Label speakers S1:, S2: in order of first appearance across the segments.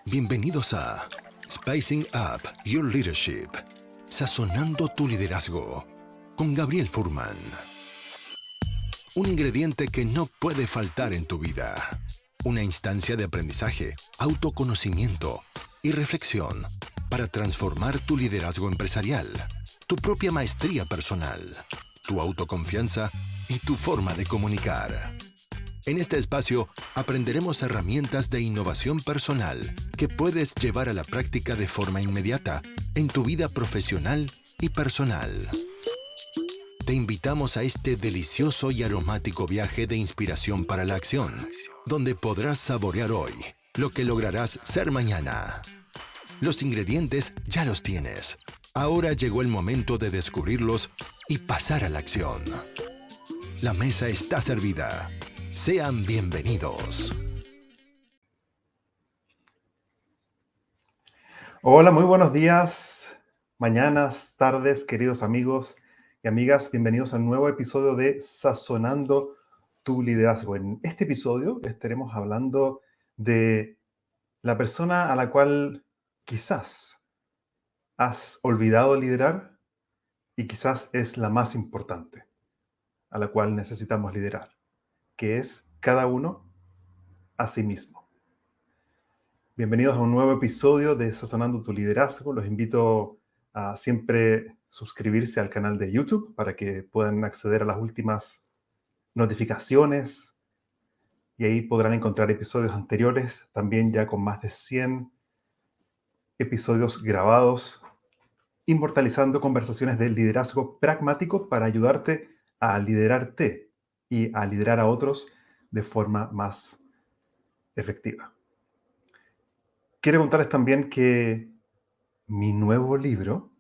S1: Bienvenidos a Spicing Up Your Leadership, sazonando tu liderazgo, con Gabriel Furman. Un ingrediente que no puede faltar en tu vida. Una instancia de aprendizaje, autoconocimiento y reflexión para transformar tu liderazgo empresarial, tu propia maestría personal, tu autoconfianza y tu forma de comunicar. En este espacio aprenderemos herramientas de innovación personal que puedes llevar a la práctica de forma inmediata en tu vida profesional y personal. Te invitamos a este delicioso y aromático viaje de inspiración para la acción, donde podrás saborear hoy lo que lograrás ser mañana. Los ingredientes ya los tienes. Ahora llegó el momento de descubrirlos y pasar a la acción. La mesa está servida. Sean bienvenidos.
S2: Hola, muy buenos días, mañanas, tardes, queridos amigos y amigas. Bienvenidos a un nuevo episodio de Sazonando tu Liderazgo. En este episodio estaremos hablando de la persona a la cual quizás has olvidado liderar y quizás es la más importante a la cual necesitamos liderar, que es cada uno a sí mismo. Bienvenidos a un nuevo episodio de Sazonando tu Liderazgo. Los invito a siempre suscribirse al canal de YouTube para que puedan acceder a las últimas notificaciones y ahí podrán encontrar episodios anteriores, también ya con más de 100 episodios grabados, inmortalizando conversaciones de liderazgo pragmático para ayudarte a liderarte y a liderar a otros de forma más efectiva. Quiero contarles también que mi nuevo libro,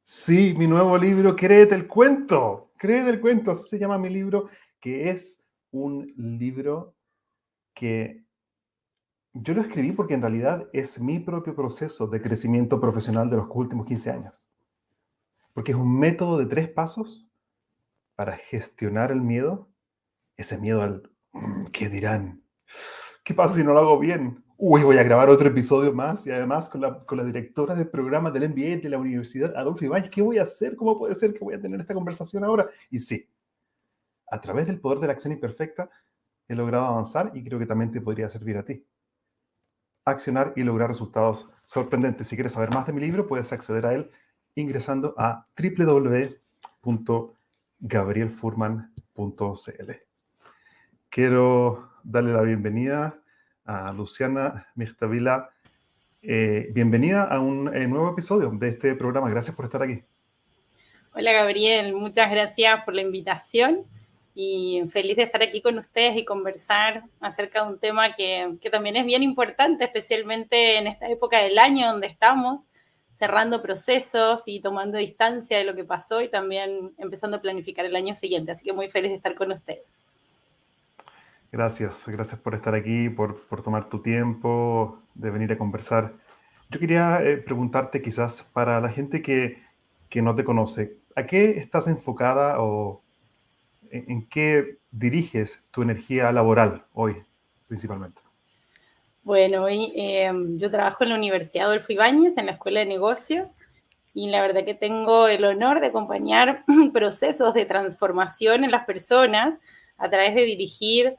S2: sí, mi nuevo libro, Créete el cuento, así se llama mi libro, que es un libro que yo lo escribí porque en realidad es mi propio proceso de crecimiento profesional de los últimos 15 años. Porque es un método de 3 pasos para gestionar el miedo, ese miedo al ¿qué dirán? ¿Qué pasa si no lo hago bien? Uy, voy a grabar otro episodio más y además con la directora del programa del MBA de la Universidad Adolfo Ibáñez. ¿Qué voy a hacer? ¿Cómo puede ser que voy a tener esta conversación ahora? Y sí, a través del poder de la acción imperfecta he logrado avanzar y creo que también te podría servir a ti. Accionar y lograr resultados sorprendentes. Si quieres saber más de mi libro, puedes acceder a él ingresando a www.gabrielfurman.cl. Quiero darle la bienvenida a Luciana Mirtavila. Bienvenida a un nuevo episodio de este programa. Gracias por estar aquí.
S3: Hola Gabriel, muchas gracias por la invitación y feliz de estar aquí con ustedes y conversar acerca de un tema que también es bien importante, especialmente en esta época del año donde estamos cerrando procesos y tomando distancia de lo que pasó y también empezando a planificar el año siguiente. Así que muy feliz de estar con ustedes.
S2: Gracias por estar aquí, por tomar tu tiempo de venir a conversar. Yo quería preguntarte quizás para la gente que no te conoce, ¿a qué estás enfocada o en qué diriges tu energía laboral hoy principalmente?
S3: Bueno, hoy yo trabajo en la Universidad Adolfo Ibáñez, en la Escuela de Negocios, y la verdad que tengo el honor de acompañar procesos de transformación en las personas a través de dirigir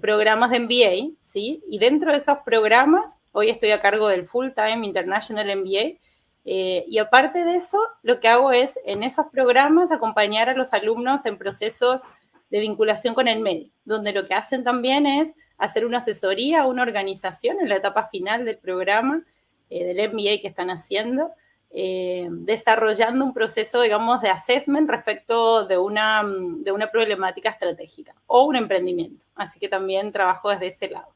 S3: programas de MBA, ¿sí? Y dentro de esos programas, hoy estoy a cargo del Full Time International MBA, y aparte de eso, lo que hago es, en esos programas, acompañar a los alumnos en procesos de vinculación con el medio, donde lo que hacen también es hacer una asesoría a una organización en la etapa final del programa, del MBA que están haciendo, desarrollando un proceso, digamos, de assessment respecto de una problemática estratégica o un emprendimiento. Así que también trabajo desde ese lado.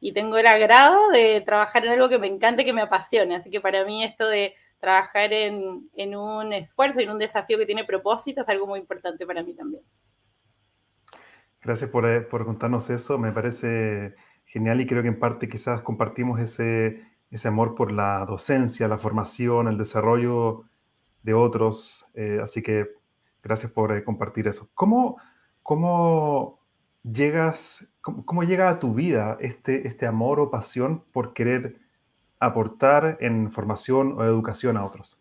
S3: Y tengo el agrado de trabajar en algo que me encanta y que me apasiona. Así que para mí esto de trabajar en un esfuerzo y en un desafío que tiene propósito es algo muy importante para mí también.
S2: Gracias por contarnos eso. Me parece genial y creo que en parte quizás compartimos ese amor por la docencia, la formación, el desarrollo de otros. Así que gracias por compartir eso. ¿Cómo ¿Cómo llega a tu vida este amor o pasión por querer aportar en formación o educación a otros?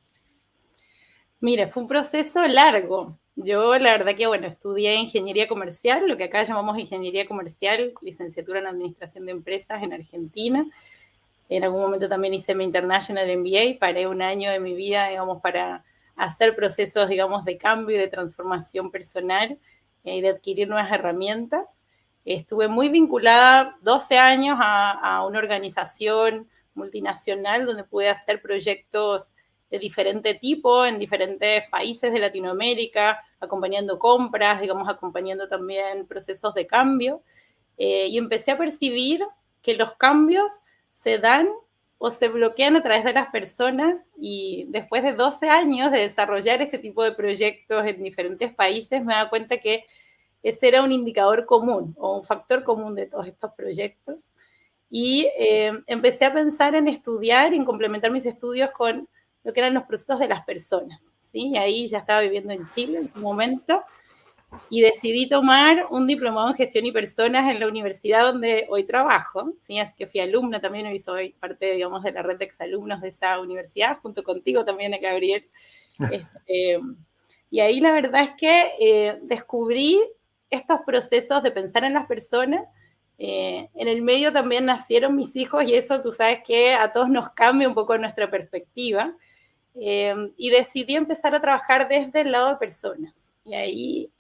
S3: Mira, fue un proceso largo. Yo la verdad que, bueno, estudié ingeniería comercial, lo que acá llamamos ingeniería comercial, licenciatura en administración de empresas en Argentina. En algún momento también hice mi International MBA, paré un año de mi vida, digamos, para hacer procesos, digamos, de cambio y de transformación personal y de adquirir nuevas herramientas. Estuve muy vinculada 12 años a una organización multinacional donde pude hacer proyectos de diferente tipo en diferentes países de Latinoamérica, acompañando compras, digamos, acompañando también procesos de cambio. Y empecé a percibir que los cambios se dan o se bloquean a través de las personas, y después de 12 años de desarrollar este tipo de proyectos en diferentes países me daba cuenta que ese era un indicador común o un factor común de todos estos proyectos. Y empecé a pensar en estudiar y en complementar mis estudios con lo que eran los procesos de las personas, ¿sí? Y ahí ya estaba viviendo en Chile en su momento y decidí tomar un diplomado en gestión y personas en la universidad donde hoy trabajo, ¿sí? Así que fui alumna también, hoy soy parte, digamos, de la red de exalumnos de esa universidad, junto contigo también, Gabriel. Este, y ahí la verdad es que descubrí estos procesos de pensar en las personas. En el medio también nacieron mis hijos y eso tú sabes que a todos nos cambia un poco nuestra perspectiva. Y decidí empezar a trabajar desde el lado de personas. Y ahí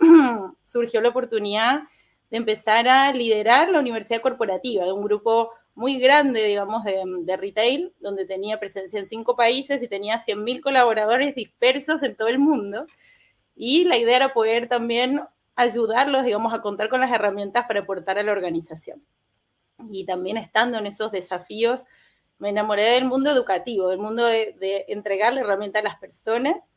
S3: surgió la oportunidad de empezar a liderar la universidad corporativa de un grupo muy grande, digamos, de retail, donde tenía presencia en 5 países y tenía 100.000 colaboradores dispersos en todo el mundo. Y la idea era poder también ayudarlos, digamos, a contar con las herramientas para aportar a la organización. Y también estando en esos desafíos, me enamoré del mundo educativo, del mundo de entregar la herramienta a las personas.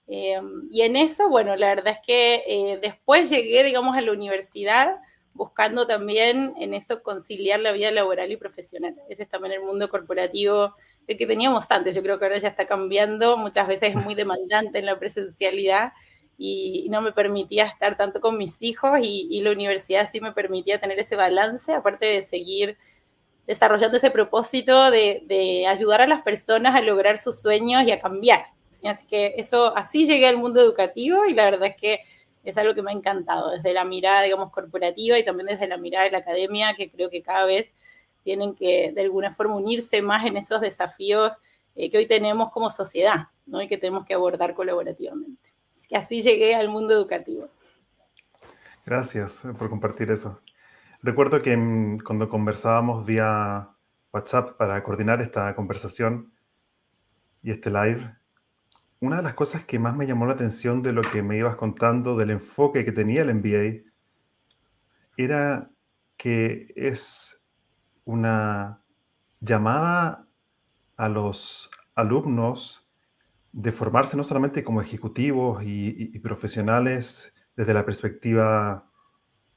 S3: Y en eso, bueno, la verdad es que después llegué, digamos, a la universidad buscando también en eso conciliar la vida laboral y profesional. Ese es también el mundo corporativo, el que teníamos antes. Yo creo que ahora ya está cambiando, muchas veces es muy demandante en la presencialidad y no me permitía estar tanto con mis hijos, y la universidad sí me permitía tener ese balance, aparte de seguir desarrollando ese propósito de ayudar a las personas a lograr sus sueños y a cambiar, ¿sí? Así que eso, así llegué al mundo educativo, y la verdad es que es algo que me ha encantado, desde la mirada, digamos, corporativa y también desde la mirada de la academia, que creo que cada vez tienen que, de alguna forma, unirse más en esos desafíos que hoy tenemos como sociedad, ¿no? Y que tenemos que abordar colaborativamente. Así que así llegué al mundo educativo.
S2: Gracias por compartir eso. Recuerdo que cuando conversábamos vía WhatsApp para coordinar esta conversación y este live, una de las cosas que más me llamó la atención de lo que me ibas contando, del enfoque que tenía el MBA, era que es una llamada a los alumnos de formarse no solamente como ejecutivos y profesionales desde la perspectiva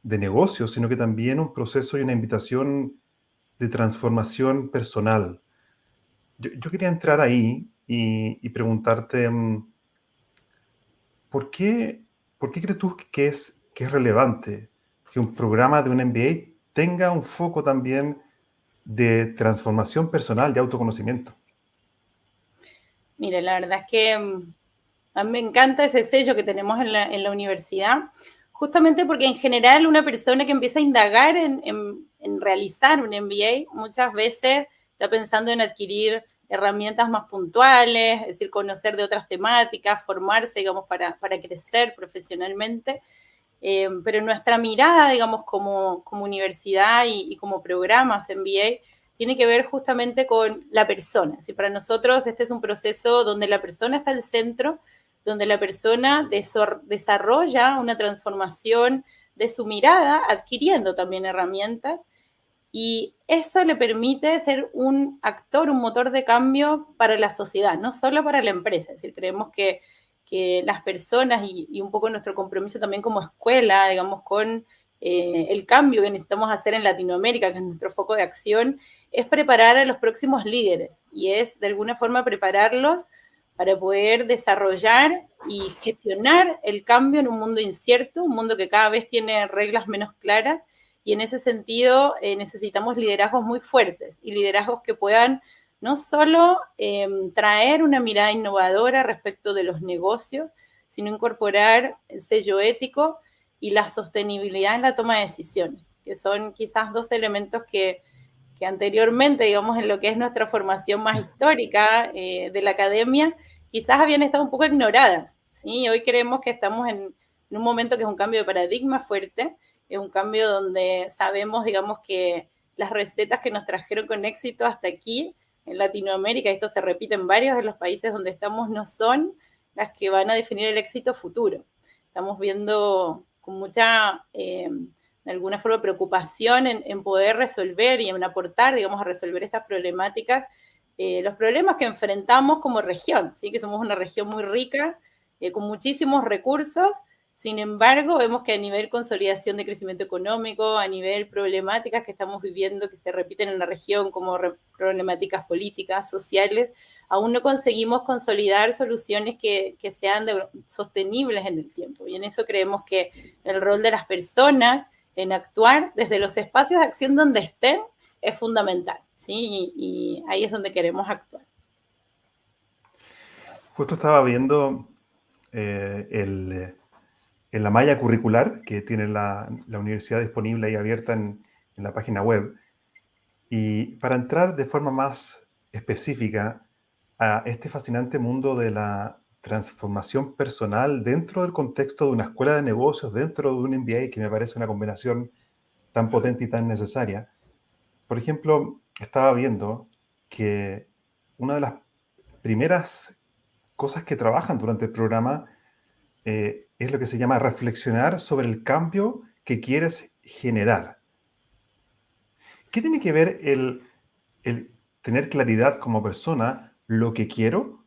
S2: de negocios, sino que también un proceso y una invitación de transformación personal. Yo quería entrar ahí y preguntarte, ¿por qué, ¿por qué crees tú que es relevante que un programa de un MBA tenga un foco también de transformación personal, de autoconocimiento?
S3: Mire, la verdad es que a mí me encanta ese sello que tenemos en la universidad, justamente porque en general una persona que empieza a indagar en realizar un MBA muchas veces está pensando en adquirir herramientas más puntuales, es decir, conocer de otras temáticas, formarse, digamos, para crecer profesionalmente. Pero nuestra mirada, digamos, como universidad y como programas MBA, tiene que ver justamente con la persona. ¿Sí? Para nosotros este es un proceso donde la persona está al centro, donde la persona desarrolla una transformación de su mirada, adquiriendo también herramientas, y eso le permite ser un actor, un motor de cambio para la sociedad, no solo para la empresa. Es decir, creemos que las personas y un poco nuestro compromiso también como escuela, digamos, con el cambio que necesitamos hacer en Latinoamérica, que es nuestro foco de acción, es preparar a los próximos líderes y es de alguna forma prepararlos para poder desarrollar y gestionar el cambio en un mundo incierto, un mundo que cada vez tiene reglas menos claras y en ese sentido necesitamos liderazgos muy fuertes y liderazgos que puedan no solo traer una mirada innovadora respecto de los negocios, sino incorporar el sello ético y la sostenibilidad en la toma de decisiones, que son quizás dos elementos que anteriormente, digamos, en lo que es nuestra formación más histórica de la academia, quizás habían estado un poco ignoradas, ¿sí? Hoy creemos que estamos en un momento que es un cambio de paradigma fuerte, es un cambio donde sabemos, digamos, que las recetas que nos trajeron con éxito hasta aquí, en Latinoamérica, esto se repite en varios de los países donde estamos, no son las que van a definir el éxito futuro. Estamos viendo con mucha, de alguna forma, preocupación en poder resolver y en aportar, digamos, a resolver estas problemáticas, los problemas que enfrentamos como región, ¿sí? Que somos una región muy rica, con muchísimos recursos. Sin embargo, vemos que a nivel consolidación de crecimiento económico, a nivel problemáticas que estamos viviendo que se repiten en la región, como problemáticas políticas, sociales, aún no conseguimos consolidar soluciones que sean sostenibles en el tiempo. Y en eso creemos que el rol de las personas en actuar desde los espacios de acción donde estén es fundamental, ¿sí? Y ahí es donde queremos actuar.
S2: Justo estaba viendo en la malla curricular que tiene la universidad disponible y abierta en la página web. Y para entrar de forma más específica a este fascinante mundo de la transformación personal dentro del contexto de una escuela de negocios, dentro de un MBA, que me parece una combinación tan potente y tan necesaria. Por ejemplo, estaba viendo que una de las primeras cosas que trabajan durante el programa es lo que se llama reflexionar sobre el cambio que quieres generar. ¿Qué tiene que ver el tener claridad como persona, lo que quiero,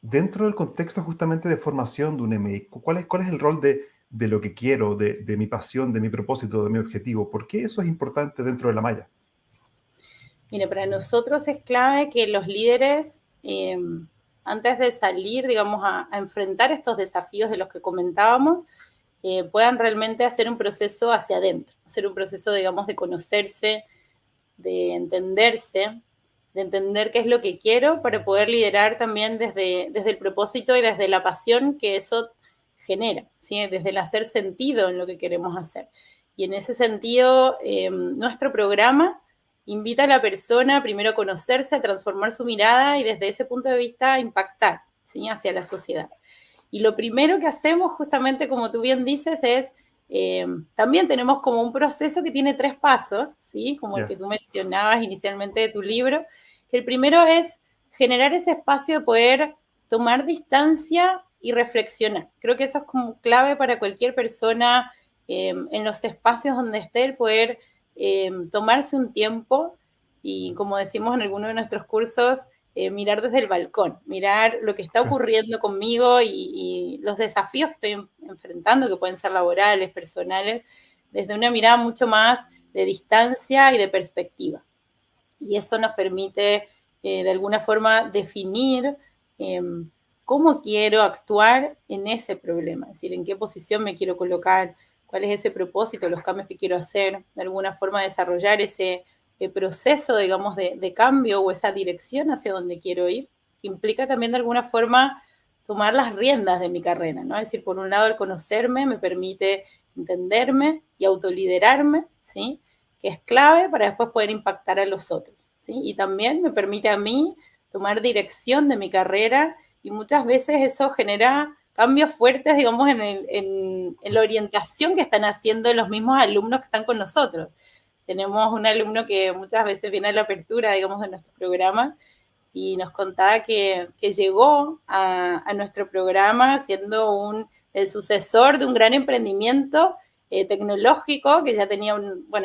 S2: dentro del contexto justamente de formación de un MBA? ¿Cuál es el rol de lo que quiero, de mi pasión, de mi propósito, de mi objetivo? ¿Por qué eso es importante dentro de la malla?
S3: Mira, para nosotros es clave que los líderes, antes de salir, digamos, a enfrentar estos desafíos de los que comentábamos, puedan realmente hacer un proceso hacia adentro, hacer un proceso, digamos, de conocerse, de entenderse, de entender qué es lo que quiero para poder liderar también desde el propósito y desde la pasión que eso genera, ¿sí? Desde el hacer sentido en lo que queremos hacer. Y en ese sentido, nuestro programa invita a la persona primero a conocerse, a transformar su mirada y desde ese punto de vista impactar, ¿sí? Hacia la sociedad. Y lo primero que hacemos, justamente como tú bien dices, es también tenemos como un proceso que tiene 3 pasos, ¿sí? Como el que tú mencionabas inicialmente de tu libro, que el primero es generar ese espacio de poder tomar distancia y reflexionar. Creo que eso es como clave para cualquier persona en los espacios donde esté, el poder tomarse un tiempo y, como decimos en alguno de nuestros cursos, mirar desde el balcón, mirar lo que está ocurriendo conmigo y los desafíos que estoy enfrentando, que pueden ser laborales, personales, desde una mirada mucho más de distancia y de perspectiva. Y eso nos permite, de alguna forma, definir cómo quiero actuar en ese problema, es decir, en qué posición me quiero colocar, cuál es ese propósito, los cambios que quiero hacer, de alguna forma desarrollar ese proceso, digamos, de cambio o esa dirección hacia donde quiero ir, que implica también de alguna forma tomar las riendas de mi carrera, ¿no? Es decir, por un lado el conocerme me permite entenderme y autoliderarme, ¿sí? Que es clave para después poder impactar a los otros, ¿sí? Y también me permite a mí tomar dirección de mi carrera y muchas veces eso genera cambios fuertes, digamos, en la orientación que están haciendo los mismos alumnos que están con nosotros. Tenemos un alumno que muchas veces viene a la apertura, digamos, de nuestro programa y nos contaba que llegó a nuestro programa siendo el sucesor de un gran emprendimiento tecnológico que ya tenía,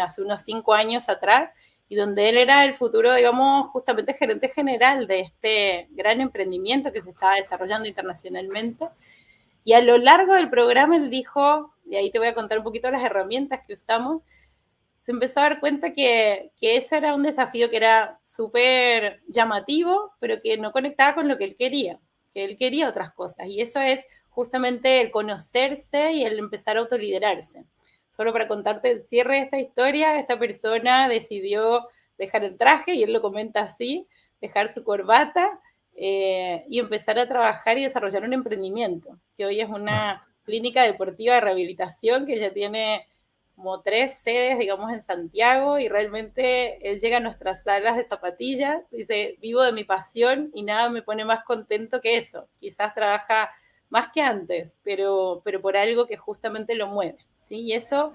S3: hace unos 5 años atrás, y donde él era el futuro, digamos, justamente gerente general de este gran emprendimiento que se estaba desarrollando internacionalmente. Y a lo largo del programa él dijo, y ahí te voy a contar un poquito las herramientas que usamos, se empezó a dar cuenta que ese era un desafío que era súper llamativo, pero que no conectaba con lo que él quería otras cosas. Y eso es justamente el conocerse y el empezar a autoliderarse. Solo para contarte el cierre de esta historia, esta persona decidió dejar el traje, y él lo comenta así, dejar su corbata y empezar a trabajar y desarrollar un emprendimiento, que hoy es una clínica deportiva de rehabilitación que ya tiene como 3 sedes, digamos, en Santiago, y realmente él llega a nuestras salas de zapatillas, dice, vivo de mi pasión y nada me pone más contento que eso. Quizás trabaja más que antes, pero por algo que justamente lo mueve, ¿sí? Y esos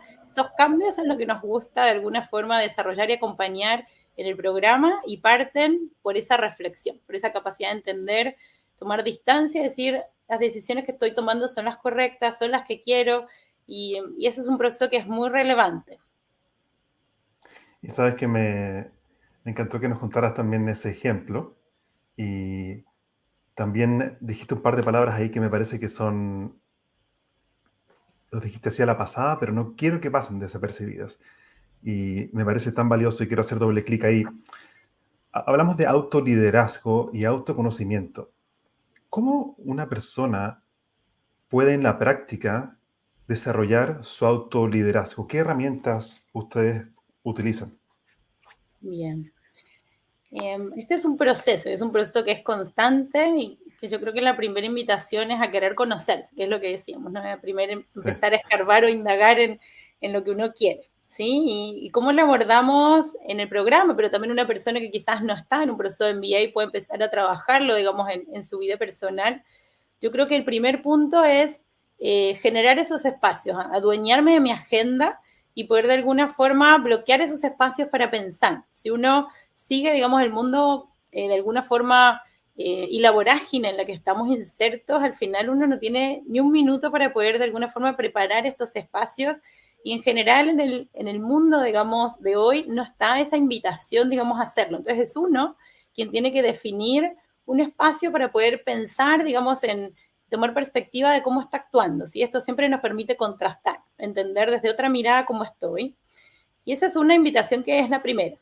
S3: cambios es lo que nos gusta de alguna forma desarrollar y acompañar en el programa, y parten por esa reflexión, por esa capacidad de entender, tomar distancia, decir, las decisiones que estoy tomando son las correctas, son las que quiero, y eso es un proceso que es muy relevante.
S2: Y sabes que me encantó que nos contaras también ese ejemplo. Y también dijiste un par de palabras ahí que me parece que son, los dijiste así a la pasada, pero no quiero que pasen desapercibidas. Y me parece tan valioso y quiero hacer doble clic ahí. Hablamos de autoliderazgo y autoconocimiento. ¿Cómo una persona puede en la práctica desarrollar su autoliderazgo? ¿Qué herramientas ustedes utilizan?
S3: Bien. Este es un proceso que es constante y que yo creo que la primera invitación es a querer conocerse, que es lo que decíamos, ¿no? Primero
S2: Sí.
S3: empezar a escarbar o indagar en lo que uno quiere, ¿sí? Y cómo lo abordamos en el programa, pero también una persona que quizás no está en un proceso de MBA puede empezar a trabajarlo, digamos, en su vida personal. Yo creo que el primer punto es generar esos espacios, adueñarme de mi agenda y poder de alguna forma bloquear esos espacios para pensar. Si uno sigue, digamos, el mundo de alguna forma y la vorágine en la que estamos insertos, al final uno no tiene ni un minuto para poder de alguna forma preparar estos espacios, y en general en el mundo, digamos, de hoy no está esa invitación, digamos, a hacerlo. Entonces es uno quien tiene que definir un espacio para poder pensar, digamos, en tomar perspectiva de cómo está actuando, ¿sí? Esto siempre nos permite contrastar, entender desde otra mirada cómo estoy. Y esa es una invitación que es la primera.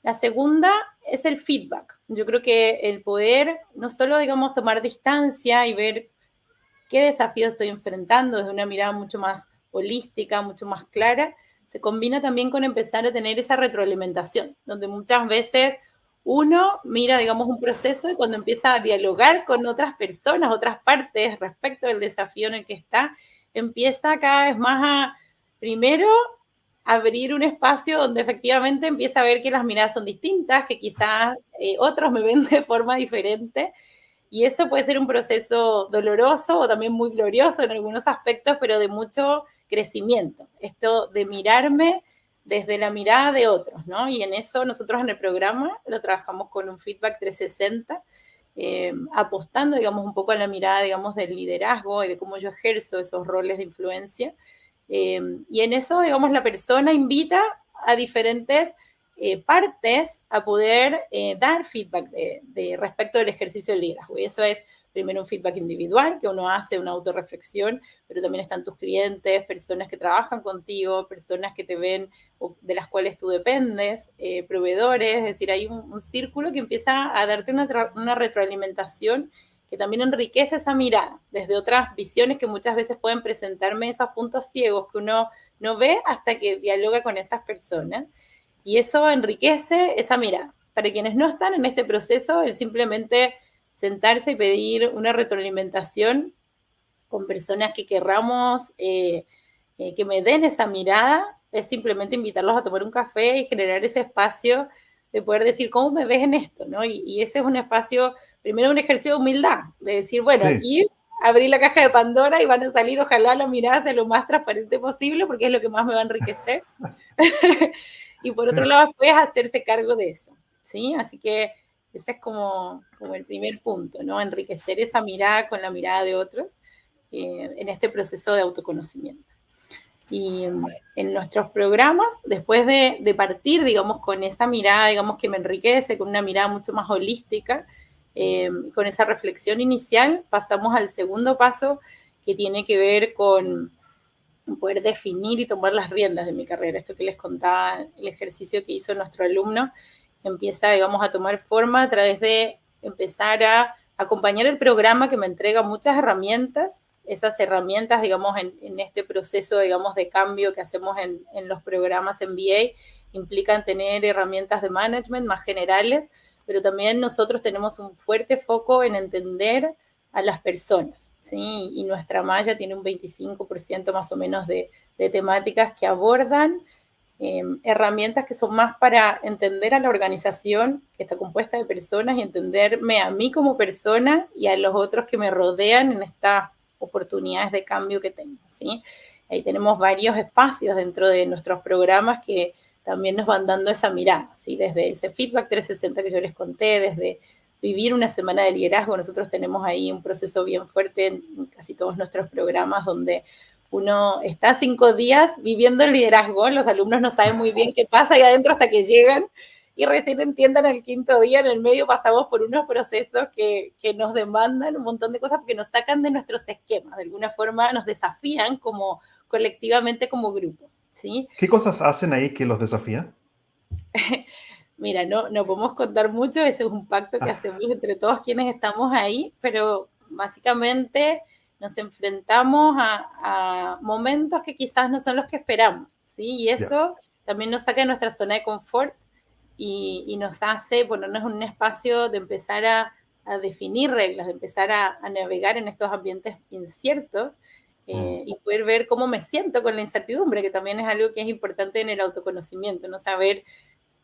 S3: La segunda es el feedback. Yo creo que el poder no solo, digamos, tomar distancia y ver qué desafíos estoy enfrentando desde una mirada mucho más holística, mucho más clara, se combina también con empezar a tener esa retroalimentación, donde muchas veces uno mira, digamos, un proceso y cuando empieza a dialogar con otras personas, otras partes respecto del desafío en el que está, empieza cada vez más a, primero, abrir un espacio donde efectivamente empieza a ver que las miradas son distintas, que quizás otros me ven de forma diferente, y eso puede ser un proceso doloroso o también muy glorioso en algunos aspectos, pero de mucho crecimiento. Esto de mirarme desde la mirada de otros, ¿no? Y en eso nosotros en el programa lo trabajamos con un feedback 360, apostando, digamos, un poco a la mirada, digamos, del liderazgo y de cómo yo ejerzo esos roles de influencia. Y en eso, digamos, la persona invita a diferentes partes a poder dar feedback respecto del ejercicio del liderazgo. Y eso es primero un feedback individual, que uno hace una autorreflexión, pero también están tus clientes, personas que trabajan contigo, personas que te ven o de las cuales tú dependes, proveedores, es decir, hay un círculo que empieza a darte una retroalimentación que también enriquece esa mirada desde otras visiones que muchas veces pueden presentarme esos puntos ciegos que uno no ve hasta que dialoga con esas personas. Y eso enriquece esa mirada. Para quienes no están en este proceso, el simplemente sentarse y pedir una retroalimentación con personas que querramos que me den esa mirada, es simplemente invitarlos a tomar un café y generar ese espacio de poder decir, ¿cómo me ves en esto? ¿No? Y ese es un espacio, primero un ejercicio de humildad, de decir, bueno,
S2: Sí.
S3: aquí abrí la caja de Pandora y van a salir, ojalá, las miradas de lo más transparente posible, porque es lo que más me va a enriquecer. Y por otro lado, después hacerse cargo de eso, ¿sí? Así que ese es como el primer punto, ¿no? Enriquecer esa mirada con la mirada de otros en este proceso de autoconocimiento. Y en nuestros programas, después de partir, digamos, con esa mirada, digamos, que me enriquece, con una mirada mucho más holística, con esa reflexión inicial, pasamos al segundo paso, que tiene que ver con poder definir y tomar las riendas de mi carrera. Esto que les contaba, el ejercicio que hizo nuestro alumno, empieza, digamos, a tomar forma a través de empezar a acompañar el programa que me entrega muchas herramientas esas herramientas, digamos, en este proceso, digamos, de cambio que hacemos en los programas MBA, implican tener herramientas de management más generales, pero también nosotros tenemos un fuerte foco en entender a las personas, ¿sí? Y nuestra malla tiene un 25% más o menos de temáticas que abordan herramientas que son más para entender a la organización que está compuesta de personas y entenderme a mí como persona y a los otros que me rodean en estas oportunidades de cambio que tengo, ¿sí? Ahí tenemos varios espacios dentro de nuestros programas que también nos van dando esa mirada, ¿sí? Desde ese feedback 360 que yo les conté, desde vivir una semana de liderazgo, nosotros tenemos ahí un proceso bien fuerte en casi todos nuestros programas donde uno está 5 días viviendo el liderazgo, los alumnos no saben muy bien qué pasa ahí adentro hasta que llegan y recién entiendan el 5.º día. En el medio pasamos por unos procesos que nos demandan un montón de cosas porque nos sacan de nuestros esquemas, de alguna forma nos desafían como colectivamente como grupo, ¿sí?
S2: ¿Qué cosas hacen ahí que los desafían?
S3: Mira, no podemos contar mucho, ese es un pacto que hacemos entre todos quienes estamos ahí, pero básicamente nos enfrentamos a momentos que quizás no son los que esperamos, ¿sí? Y eso también nos saca de nuestra zona de confort y nos hace ponernos en un espacio de empezar a definir reglas, de empezar a navegar en estos ambientes inciertos y poder ver cómo me siento con la incertidumbre, que también es algo que es importante en el autoconocimiento, no saber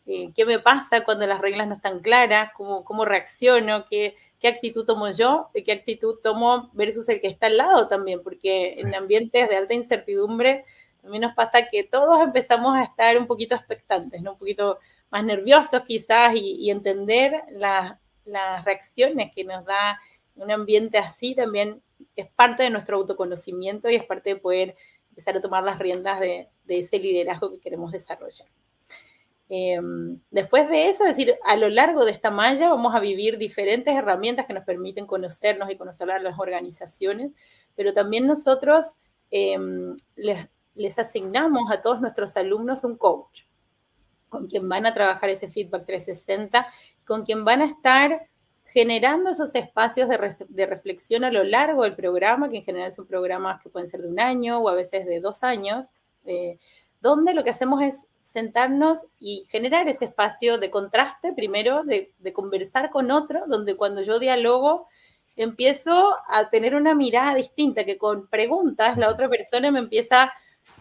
S3: qué me pasa cuando las reglas no están claras, cómo reacciono, qué actitud tomo yo, qué actitud tomo versus el que está al lado también, porque en ambientes de alta incertidumbre también nos pasa que todos empezamos a estar un poquito expectantes, ¿no? Un poquito más nerviosos quizás y entender las reacciones que nos da un ambiente así también es parte de nuestro autoconocimiento y es parte de poder empezar a tomar las riendas de ese liderazgo que queremos desarrollar. Después de eso, es decir, a lo largo de esta malla vamos a vivir diferentes herramientas que nos permiten conocernos y conocer a las organizaciones, pero también nosotros les asignamos a todos nuestros alumnos un coach con quien van a trabajar ese feedback 360, con quien van a estar generando esos espacios de reflexión a lo largo del programa, que en general son programas que pueden ser de 1 año o a veces de 2 años, donde lo que hacemos es sentarnos y generar ese espacio de contraste, primero, de conversar con otro, donde cuando yo dialogo empiezo a tener una mirada distinta, que con preguntas la otra persona me empieza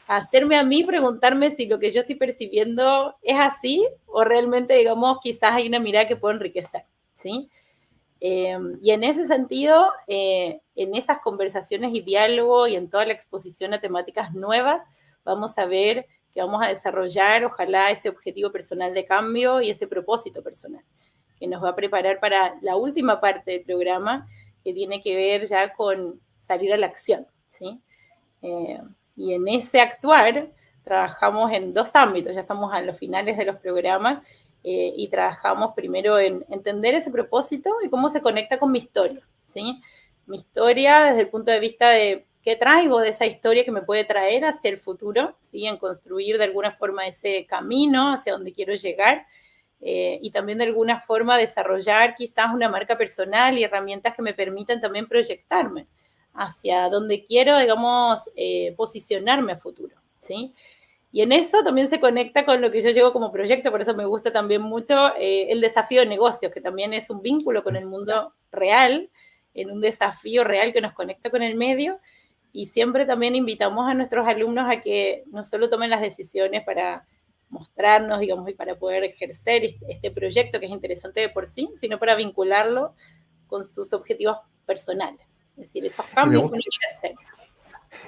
S3: a hacerme a mí preguntarme si lo que yo estoy percibiendo es así o realmente, digamos, quizás hay una mirada que puede enriquecer, ¿sí? Y en ese sentido, en esas conversaciones y diálogo y en toda la exposición a temáticas nuevas, vamos a ver que vamos a desarrollar, ojalá, ese objetivo personal de cambio y ese propósito personal, que nos va a preparar para la última parte del programa, que tiene que ver ya con salir a la acción, ¿sí? Y en ese actuar trabajamos en 2 ámbitos, ya estamos a los finales de los programas, y trabajamos primero en entender ese propósito y cómo se conecta con mi historia, ¿sí? Mi historia desde el punto de vista de qué traigo de esa historia que me puede traer hacia el futuro, ¿sí? En construir de alguna forma ese camino hacia donde quiero llegar, y también de alguna forma desarrollar quizás una marca personal y herramientas que me permitan también proyectarme hacia donde quiero, digamos, posicionarme a futuro, ¿sí? Y en eso también se conecta con lo que yo llevo como proyecto, por eso me gusta también mucho el desafío de negocios, que también es un vínculo con el mundo real, en un desafío real que nos conecta con el medio, y siempre también invitamos a nuestros alumnos a que no solo tomen las decisiones para mostrarnos, digamos, y para poder ejercer este proyecto que es interesante de por sí, sino para vincularlo con sus objetivos personales, es decir, esos cambios que uno quiere hacer.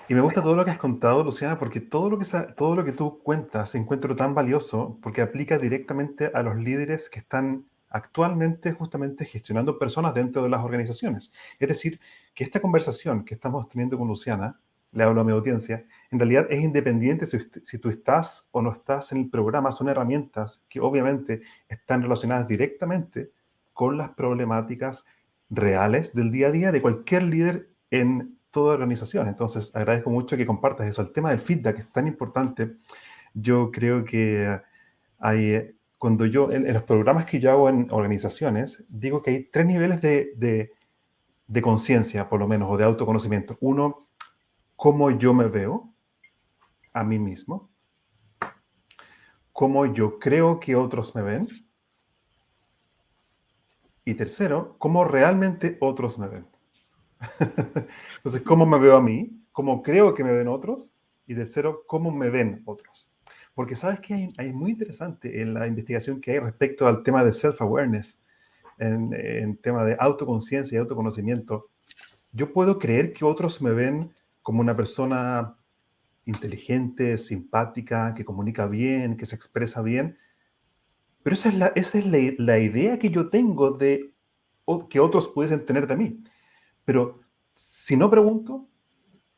S2: Y me gusta todo lo que has contado, Luciana, porque todo lo que tú cuentas encuentro tan valioso porque aplica directamente a los líderes que están actualmente justamente gestionando personas dentro de las organizaciones. Es decir, que esta conversación que estamos teniendo con Luciana, le hablo a mi audiencia, en realidad es independiente si tú estás o no estás en el programa, son herramientas que obviamente están relacionadas directamente con las problemáticas reales del día a día de cualquier líder en toda organización. Entonces, agradezco mucho que compartas eso. El tema del feedback es tan importante. Yo creo que cuando yo, en los programas que yo hago en organizaciones, digo que hay 3 niveles de conciencia, por lo menos, o de autoconocimiento. Uno cómo yo me veo a mí mismo, cómo yo creo que otros me ven, y tercero, cómo realmente otros me ven. Entonces, cómo me veo a mí, cómo creo que me ven otros, y tercero, cómo me ven otros. Porque sabes que hay muy interesante en la investigación que hay respecto al tema de self-awareness, en tema de autoconciencia y autoconocimiento. Yo puedo creer que otros me ven como una persona inteligente, simpática, que comunica bien, que se expresa bien, pero esa es la idea que yo tengo de que otros pudiesen tener de mí. Pero si no pregunto,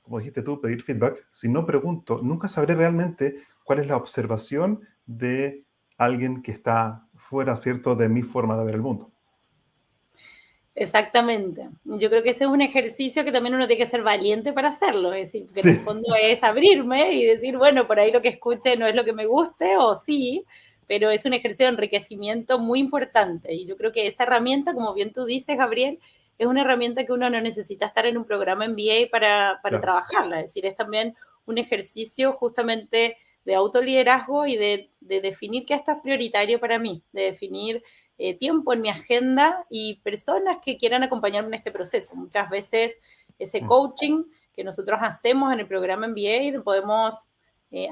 S2: como dijiste tú, pedir feedback, si no pregunto, nunca sabré realmente cuál es la observación de alguien que está fuera, ¿cierto?, de mi forma de ver el mundo.
S3: Exactamente. Yo creo que ese es un ejercicio que también uno tiene que ser valiente para hacerlo, es decir, que en el
S2: Sí,
S3: fondo es abrirme y decir, bueno, por ahí lo que escuche no es lo que me guste o sí, pero es un ejercicio de enriquecimiento muy importante. Y yo creo que esa herramienta, como bien tú dices, Gabriel, es una herramienta que uno no necesita estar en un programa MBA para
S2: claro.
S3: trabajarla. Es decir, es también un ejercicio justamente de autoliderazgo y de definir que esto es prioritario para mí, de definir tiempo en mi agenda y personas que quieran acompañarme en este proceso. Muchas veces ese coaching que nosotros hacemos en el programa MBA podemos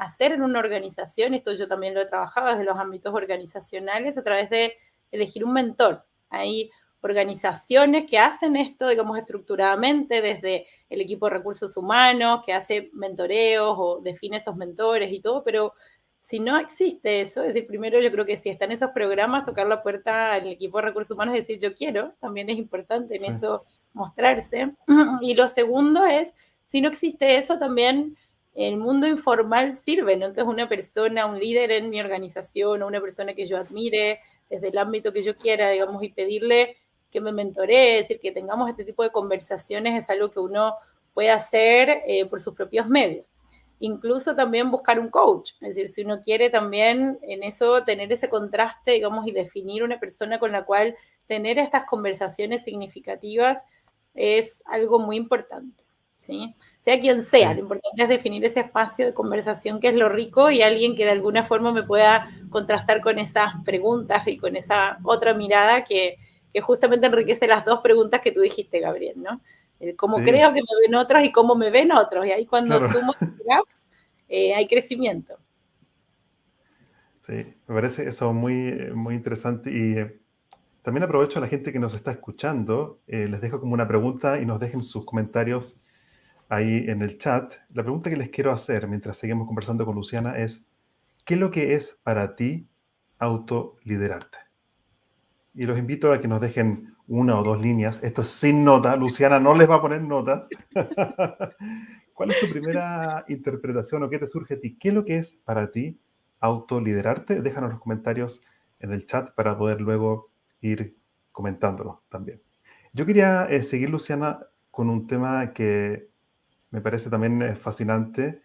S3: hacer en una organización, esto yo también lo he trabajado desde los ámbitos organizacionales, a través de elegir un mentor. Hay organizaciones que hacen esto, digamos, estructuradamente, desde el equipo de recursos humanos, que hace mentoreos o define esos mentores y todo, pero si no existe eso, es decir, primero yo creo que si están esos programas, tocar la puerta al equipo de recursos humanos y decir yo quiero, también es importante en
S2: Sí.
S3: eso mostrarse. Y lo segundo es, si no existe eso, también el mundo informal sirve, ¿no? Entonces una persona, un líder en mi organización o una persona que yo admire desde el ámbito que yo quiera, digamos, y pedirle que me mentoree, es decir, que tengamos este tipo de conversaciones es algo que uno puede hacer por sus propios medios. Incluso también buscar un coach, es decir, si uno quiere también en eso tener ese contraste, digamos, y definir una persona con la cual tener estas conversaciones significativas es algo muy importante, ¿sí? Sea quien sea,
S2: Sí.
S3: lo importante es definir ese espacio de conversación que es lo rico y alguien que de alguna forma me pueda contrastar con esas preguntas y con esa otra mirada que justamente enriquece las dos preguntas que tú dijiste, Gabriel, ¿no? Cómo
S2: Sí,
S3: creo que me ven otros y cómo me ven otros. Y ahí cuando
S2: claro.
S3: sumo gaps, hay crecimiento.
S2: Sí, me parece eso muy, muy interesante. Y también aprovecho a la gente que nos está escuchando, les dejo como una pregunta y nos dejen sus comentarios ahí en el chat. La pregunta que les quiero hacer mientras seguimos conversando con Luciana es, ¿qué es lo que es para ti autoliderarte? Y los invito a que nos dejen una o dos líneas. Esto es sin nota. Luciana no les va a poner notas. ¿Cuál es tu primera interpretación o qué te surge a ti? ¿Qué es lo que es para ti autoliderarte? Déjanos los comentarios en el chat para poder luego ir comentándolo también. Yo quería seguir, Luciana, con un tema que me parece también fascinante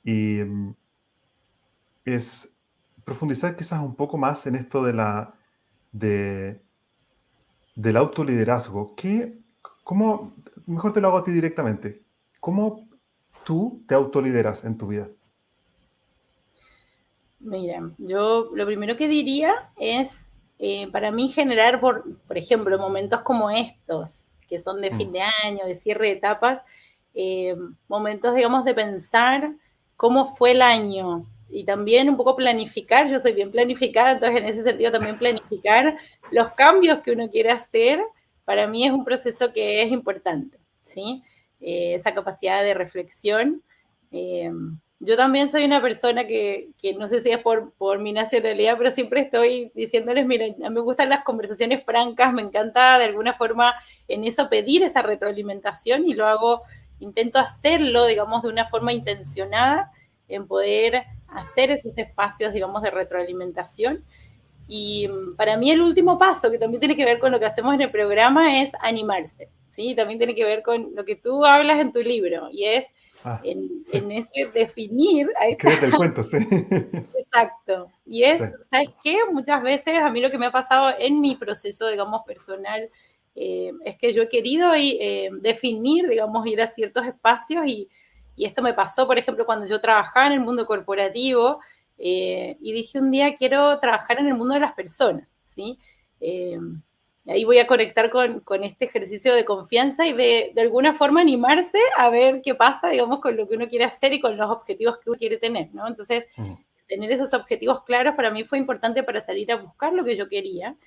S2: y es profundizar quizás un poco más en esto de, del autoliderazgo. ¿Cómo, mejor te lo hago a ti directamente, cómo tú te autolideras en tu vida?
S3: Mira, yo lo primero que diría es, para mí generar, por ejemplo, momentos como estos, que son de fin
S2: Mm,
S3: de año, de cierre de etapas, momentos, digamos, de pensar cómo fue el año y también un poco planificar, yo soy bien planificada, entonces en ese sentido también planificar los cambios que uno quiere hacer, para mí es un proceso que es importante, ¿sí? Esa capacidad de reflexión. Eh, yo también soy una persona que no sé si es por mi nacionalidad, pero siempre estoy diciéndoles, miren, a mí me gustan las conversaciones francas, me encanta de alguna forma en eso pedir esa retroalimentación y lo hago, intento hacerlo, digamos, de una forma intencionada en poder hacer esos espacios, digamos, de retroalimentación. Y para mí el último paso, que también tiene que ver con lo que hacemos en el programa, es animarse, ¿sí? También tiene que ver con lo que tú hablas en tu libro, y es
S2: ah, sí,
S3: en ese definir, ahí está,
S2: créete el cuento, sí.
S3: exacto. Y
S2: Sí,
S3: es, ¿sabes qué? Muchas veces a mí lo que me ha pasado en mi proceso, digamos, personal, es que yo he querido definir, digamos, ir a ciertos espacios y Y esto me pasó, por ejemplo, cuando yo trabajaba en el mundo corporativo, y dije un día quiero trabajar en el mundo de las personas, ¿sí? Ahí voy a conectar con este ejercicio de confianza y de alguna forma animarse a ver qué pasa, digamos, con lo que uno quiere hacer y con los objetivos que uno quiere tener, ¿no? Entonces, tener esos objetivos claros para mí fue importante para salir a buscar lo que yo quería.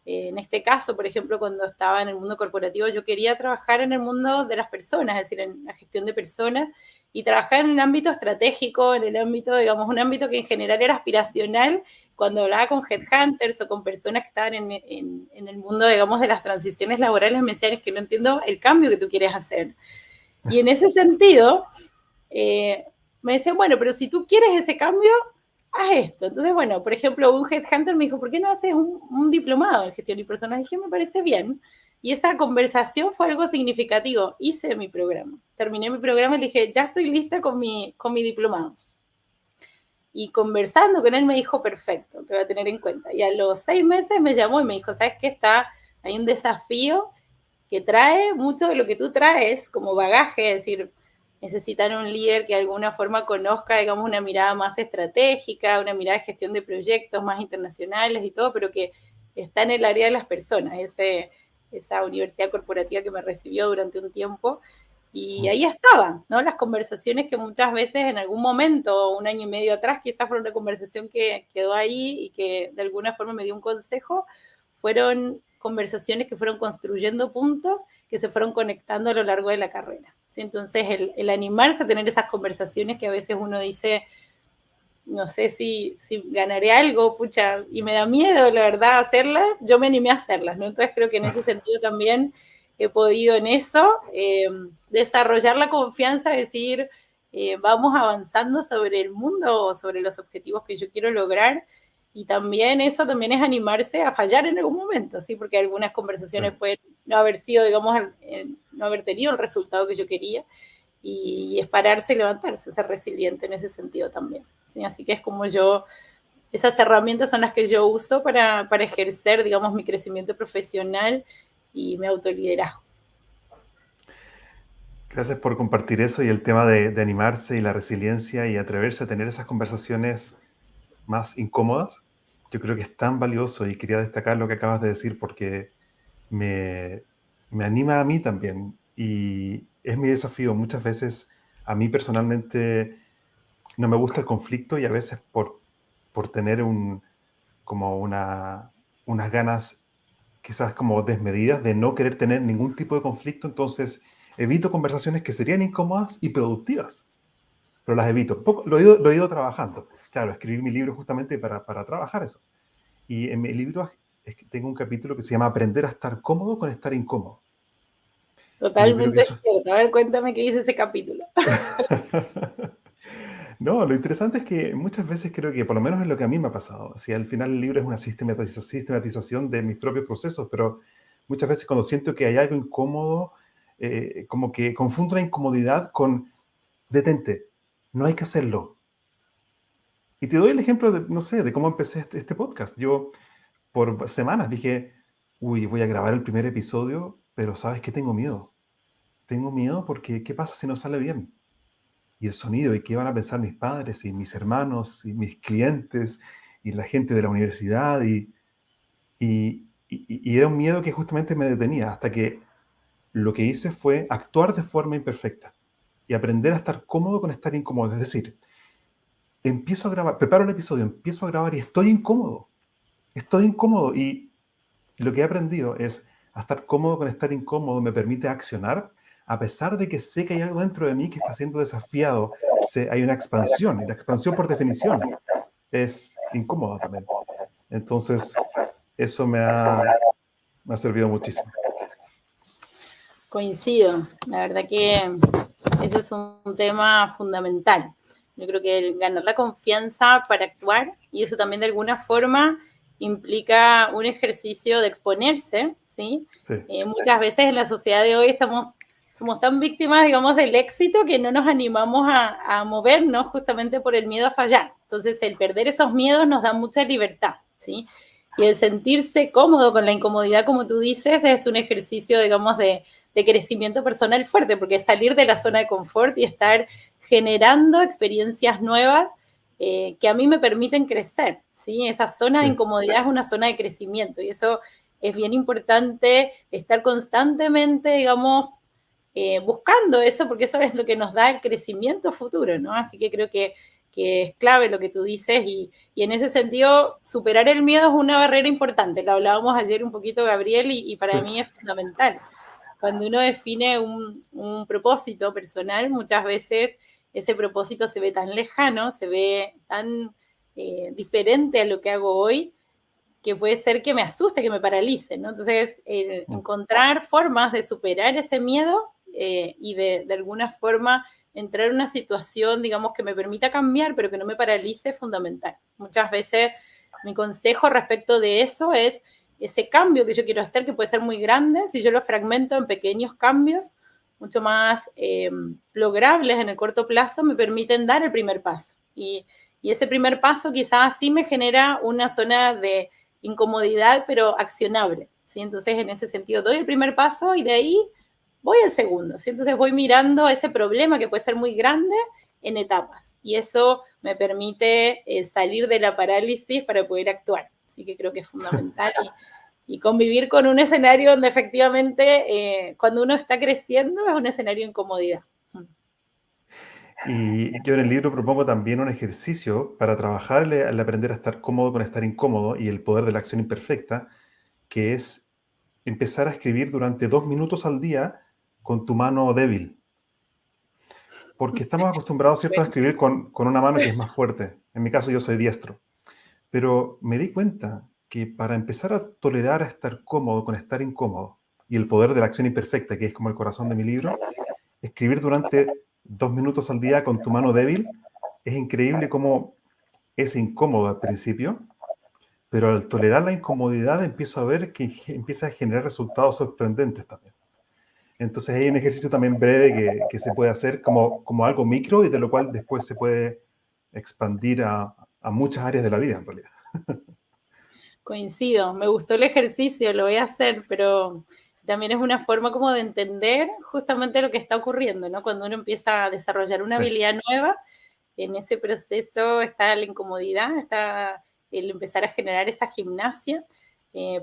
S3: En este caso, por ejemplo, cuando estaba en el mundo corporativo, yo quería trabajar en el mundo de las personas, es decir, en la gestión de personas, y trabajar en un ámbito estratégico, en el ámbito, digamos, un ámbito que en general era aspiracional. Cuando hablaba con headhunters o con personas que estaban en el mundo, digamos, de las transiciones laborales, me decían, es que no entiendo el cambio que tú quieres hacer. Y en ese sentido, me decían, bueno, pero si tú quieres ese cambio, haz esto. Entonces, bueno, por ejemplo, un headhunter me dijo, ¿por qué no haces un diplomado en gestión y personas? Y dije, me parece bien. Y esa conversación fue algo significativo. Hice mi programa. Terminé mi programa y le dije, ya estoy lista con mi diplomado. Y conversando con él me dijo, perfecto, te voy a tener en cuenta. Y a los 6 meses me llamó y me dijo, ¿sabes qué? Hay un desafío que trae mucho de lo que tú traes como bagaje, es decir, necesitan un líder que de alguna forma conozca, digamos, una mirada más estratégica, una mirada de gestión de proyectos más internacionales y todo, pero que está en el área de las personas, esa universidad corporativa que me recibió durante un tiempo. Y ahí estaban, ¿no? Las conversaciones que muchas veces en algún momento, un año y medio atrás, quizás fue una conversación que quedó ahí y que de alguna forma me dio un consejo, fueron conversaciones que fueron construyendo puntos que se fueron conectando a lo largo de la carrera. ¿Sí? Entonces, el animarse a tener esas conversaciones que a veces uno dice, no sé si ganaré algo, pucha, y me da miedo, la verdad, hacerlas, yo me animé a hacerlas, ¿no? Entonces, creo que en ese sentido también he podido en eso desarrollar la confianza, decir, vamos avanzando sobre el mundo, sobre los objetivos que yo quiero lograr, y también eso también es animarse a fallar en algún momento, ¿sí? Porque algunas conversaciones pueden no haber sido, digamos, no haber tenido el resultado que yo quería, y es pararse y levantarse, ser resiliente en ese sentido también, ¿sí? Así que es como esas herramientas son las que yo uso para ejercer, digamos, mi crecimiento profesional y mi autoliderazgo.
S2: Gracias por compartir eso y el tema de animarse y la resiliencia y atreverse a tener esas conversaciones más incómodas. Yo creo que es tan valioso y quería destacar lo que acabas de decir porque me anima a mí también y es mi desafío. Muchas veces a mí personalmente no me gusta el conflicto y a veces por tener como unas ganas quizás como desmedidas de no querer tener ningún tipo de conflicto, entonces evito conversaciones que serían incómodas y productivas, pero las evito. Lo he ido trabajando. Claro, escribí mi libro justamente para trabajar eso. Y en mi libro tengo un capítulo que se llama Aprender a estar cómodo con estar incómodo.
S3: Totalmente cierto. A ver, cuéntame qué dice ese capítulo.
S2: No, lo interesante es que muchas veces creo que, por lo menos es lo que a mí me ha pasado, si al final el libro es una sistematización de mis propios procesos, pero muchas veces cuando siento que hay algo incómodo, como que confundo la incomodidad con detente, no hay que hacerlo. Y te doy el ejemplo de, no sé, de cómo empecé este podcast. Yo por semanas dije, uy, voy a grabar el primer episodio, pero ¿sabes qué? Tengo miedo. Tengo miedo porque ¿qué pasa si no sale bien? Y el sonido, y qué van a pensar mis padres, y mis hermanos, y mis clientes, y la gente de la universidad, y era un miedo que justamente me detenía, hasta que lo que hice fue actuar de forma imperfecta, y aprender a estar cómodo con estar incómodo, es decir, empiezo a grabar, preparo el episodio, empiezo a grabar y estoy incómodo, y lo que he aprendido es a estar cómodo con estar incómodo, me permite accionar, a pesar de que sé que hay algo dentro de mí que está siendo desafiado. Hay una expansión, y la expansión por definición es incómoda también. Entonces, eso me ha servido muchísimo.
S3: Coincido, la verdad que ese es un tema fundamental. Yo creo que el ganar la confianza para actuar, y eso también de alguna forma implica un ejercicio de exponerse, ¿sí?
S2: Sí.
S3: Muchas veces en la sociedad de hoy somos tan víctimas, digamos, del éxito que no nos animamos a movernos justamente por el miedo a fallar. Entonces, el perder esos miedos nos da mucha libertad, ¿sí? Y el sentirse cómodo con la incomodidad, como tú dices, es un ejercicio, digamos, de crecimiento personal fuerte, porque es salir de la zona de confort y estar generando experiencias nuevas que a mí me permiten crecer, ¿sí? Esa zona de incomodidad es una zona de crecimiento y eso es bien importante, estar constantemente, digamos, buscando eso, porque eso es lo que nos da el crecimiento futuro, ¿no? Así que creo que es clave lo que tú dices y en ese sentido superar el miedo es una barrera importante, lo hablábamos ayer un poquito, Gabriel, y para mí es fundamental. Cuando uno define un propósito personal, muchas veces ese propósito se ve tan lejano, se ve tan diferente a lo que hago hoy, que puede ser que me asuste, que me paralice, ¿no? Entonces, encontrar formas de superar ese miedo y de alguna forma entrar en una situación, digamos, que me permita cambiar, pero que no me paralice, es fundamental. Muchas veces mi consejo respecto de eso es ese cambio que yo quiero hacer, que puede ser muy grande, si yo lo fragmento en pequeños cambios, mucho más logrables en el corto plazo, me permiten dar el primer paso. Y ese primer paso quizás sí me genera una zona de incomodidad, pero accionable, ¿sí? Entonces, en ese sentido, doy el primer paso y de ahí voy al segundo, ¿sí? Entonces, voy mirando ese problema que puede ser muy grande en etapas y eso me permite salir de la parálisis para poder actuar. Así que creo que es fundamental y convivir con un escenario donde efectivamente cuando uno está creciendo es un escenario de incomodidad.
S2: Y yo en el libro propongo también un ejercicio para trabajar el aprender a estar cómodo con estar incómodo y el poder de la acción imperfecta, que es empezar a escribir durante 2 minutos al día con tu mano débil. Porque estamos acostumbrados, ¿cierto?, a escribir con una mano que es más fuerte. En mi caso yo soy diestro. Pero me di cuenta que para empezar a tolerar a estar cómodo con estar incómodo y el poder de la acción imperfecta, que es como el corazón de mi libro, escribir durante 2 minutos al día con tu mano débil es increíble cómo es incómodo al principio, pero al tolerar la incomodidad empiezo a ver que empieza a generar resultados sorprendentes también. Entonces hay un ejercicio también breve que se puede hacer como algo micro y de lo cual después se puede expandir a muchas áreas de la vida en realidad.
S3: Coincido, me gustó el ejercicio, lo voy a hacer, pero también es una forma como de entender justamente lo que está ocurriendo, ¿no? Cuando uno empieza a desarrollar una habilidad nueva, en ese proceso está la incomodidad, está el empezar a generar esa gimnasia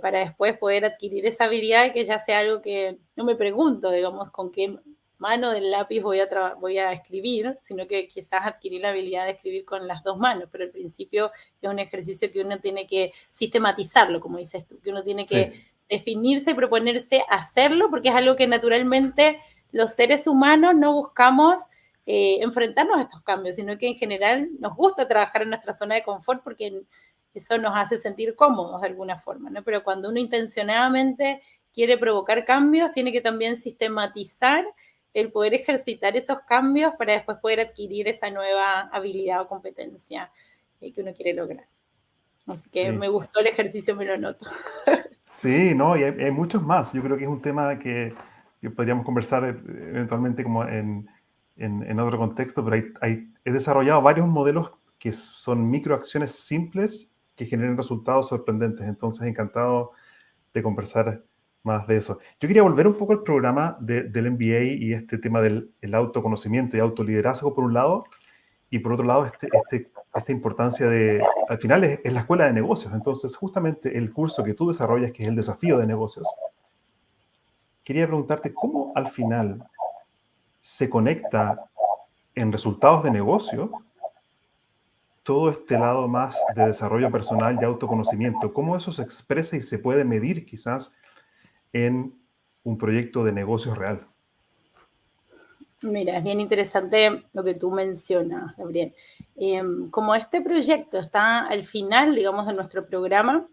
S3: para después poder adquirir esa habilidad y que ya sea algo que no me pregunto, digamos, con qué mano del lápiz voy a escribir, sino que quizás adquirir la habilidad de escribir con las dos manos, pero al principio es un ejercicio que uno tiene que sistematizarlo, como dices tú, que uno tiene que definirse y proponerse hacerlo, porque es algo que naturalmente los seres humanos no buscamos enfrentarnos a estos cambios, sino que en general nos gusta trabajar en nuestra zona de confort porque eso nos hace sentir cómodos de alguna forma, ¿no? Pero cuando uno intencionadamente quiere provocar cambios, tiene que también sistematizar el poder ejercitar esos cambios para después poder adquirir esa nueva habilidad o competencia que uno quiere lograr. Así que me gustó el ejercicio, me lo noto.
S2: Sí, no, y hay muchos más. Yo creo que es un tema que podríamos conversar eventualmente como en otro contexto, pero he desarrollado varios modelos que son microacciones simples que generan resultados sorprendentes. Entonces, encantado de conversar más de eso. Yo quería volver un poco al programa del MBA y este tema del autoconocimiento y autoliderazgo por un lado, y por otro lado esta importancia de, al final es la escuela de negocios. Entonces, justamente el curso que tú desarrollas, que es el desafío de negocios, quería preguntarte cómo al final se conecta en resultados de negocio todo este lado más de desarrollo personal y autoconocimiento, cómo eso se expresa y se puede medir quizás en un proyecto de negocios real.
S3: Mira, es bien interesante lo que tú mencionas, Gabriel. Como este proyecto está al final, digamos, de nuestro programa,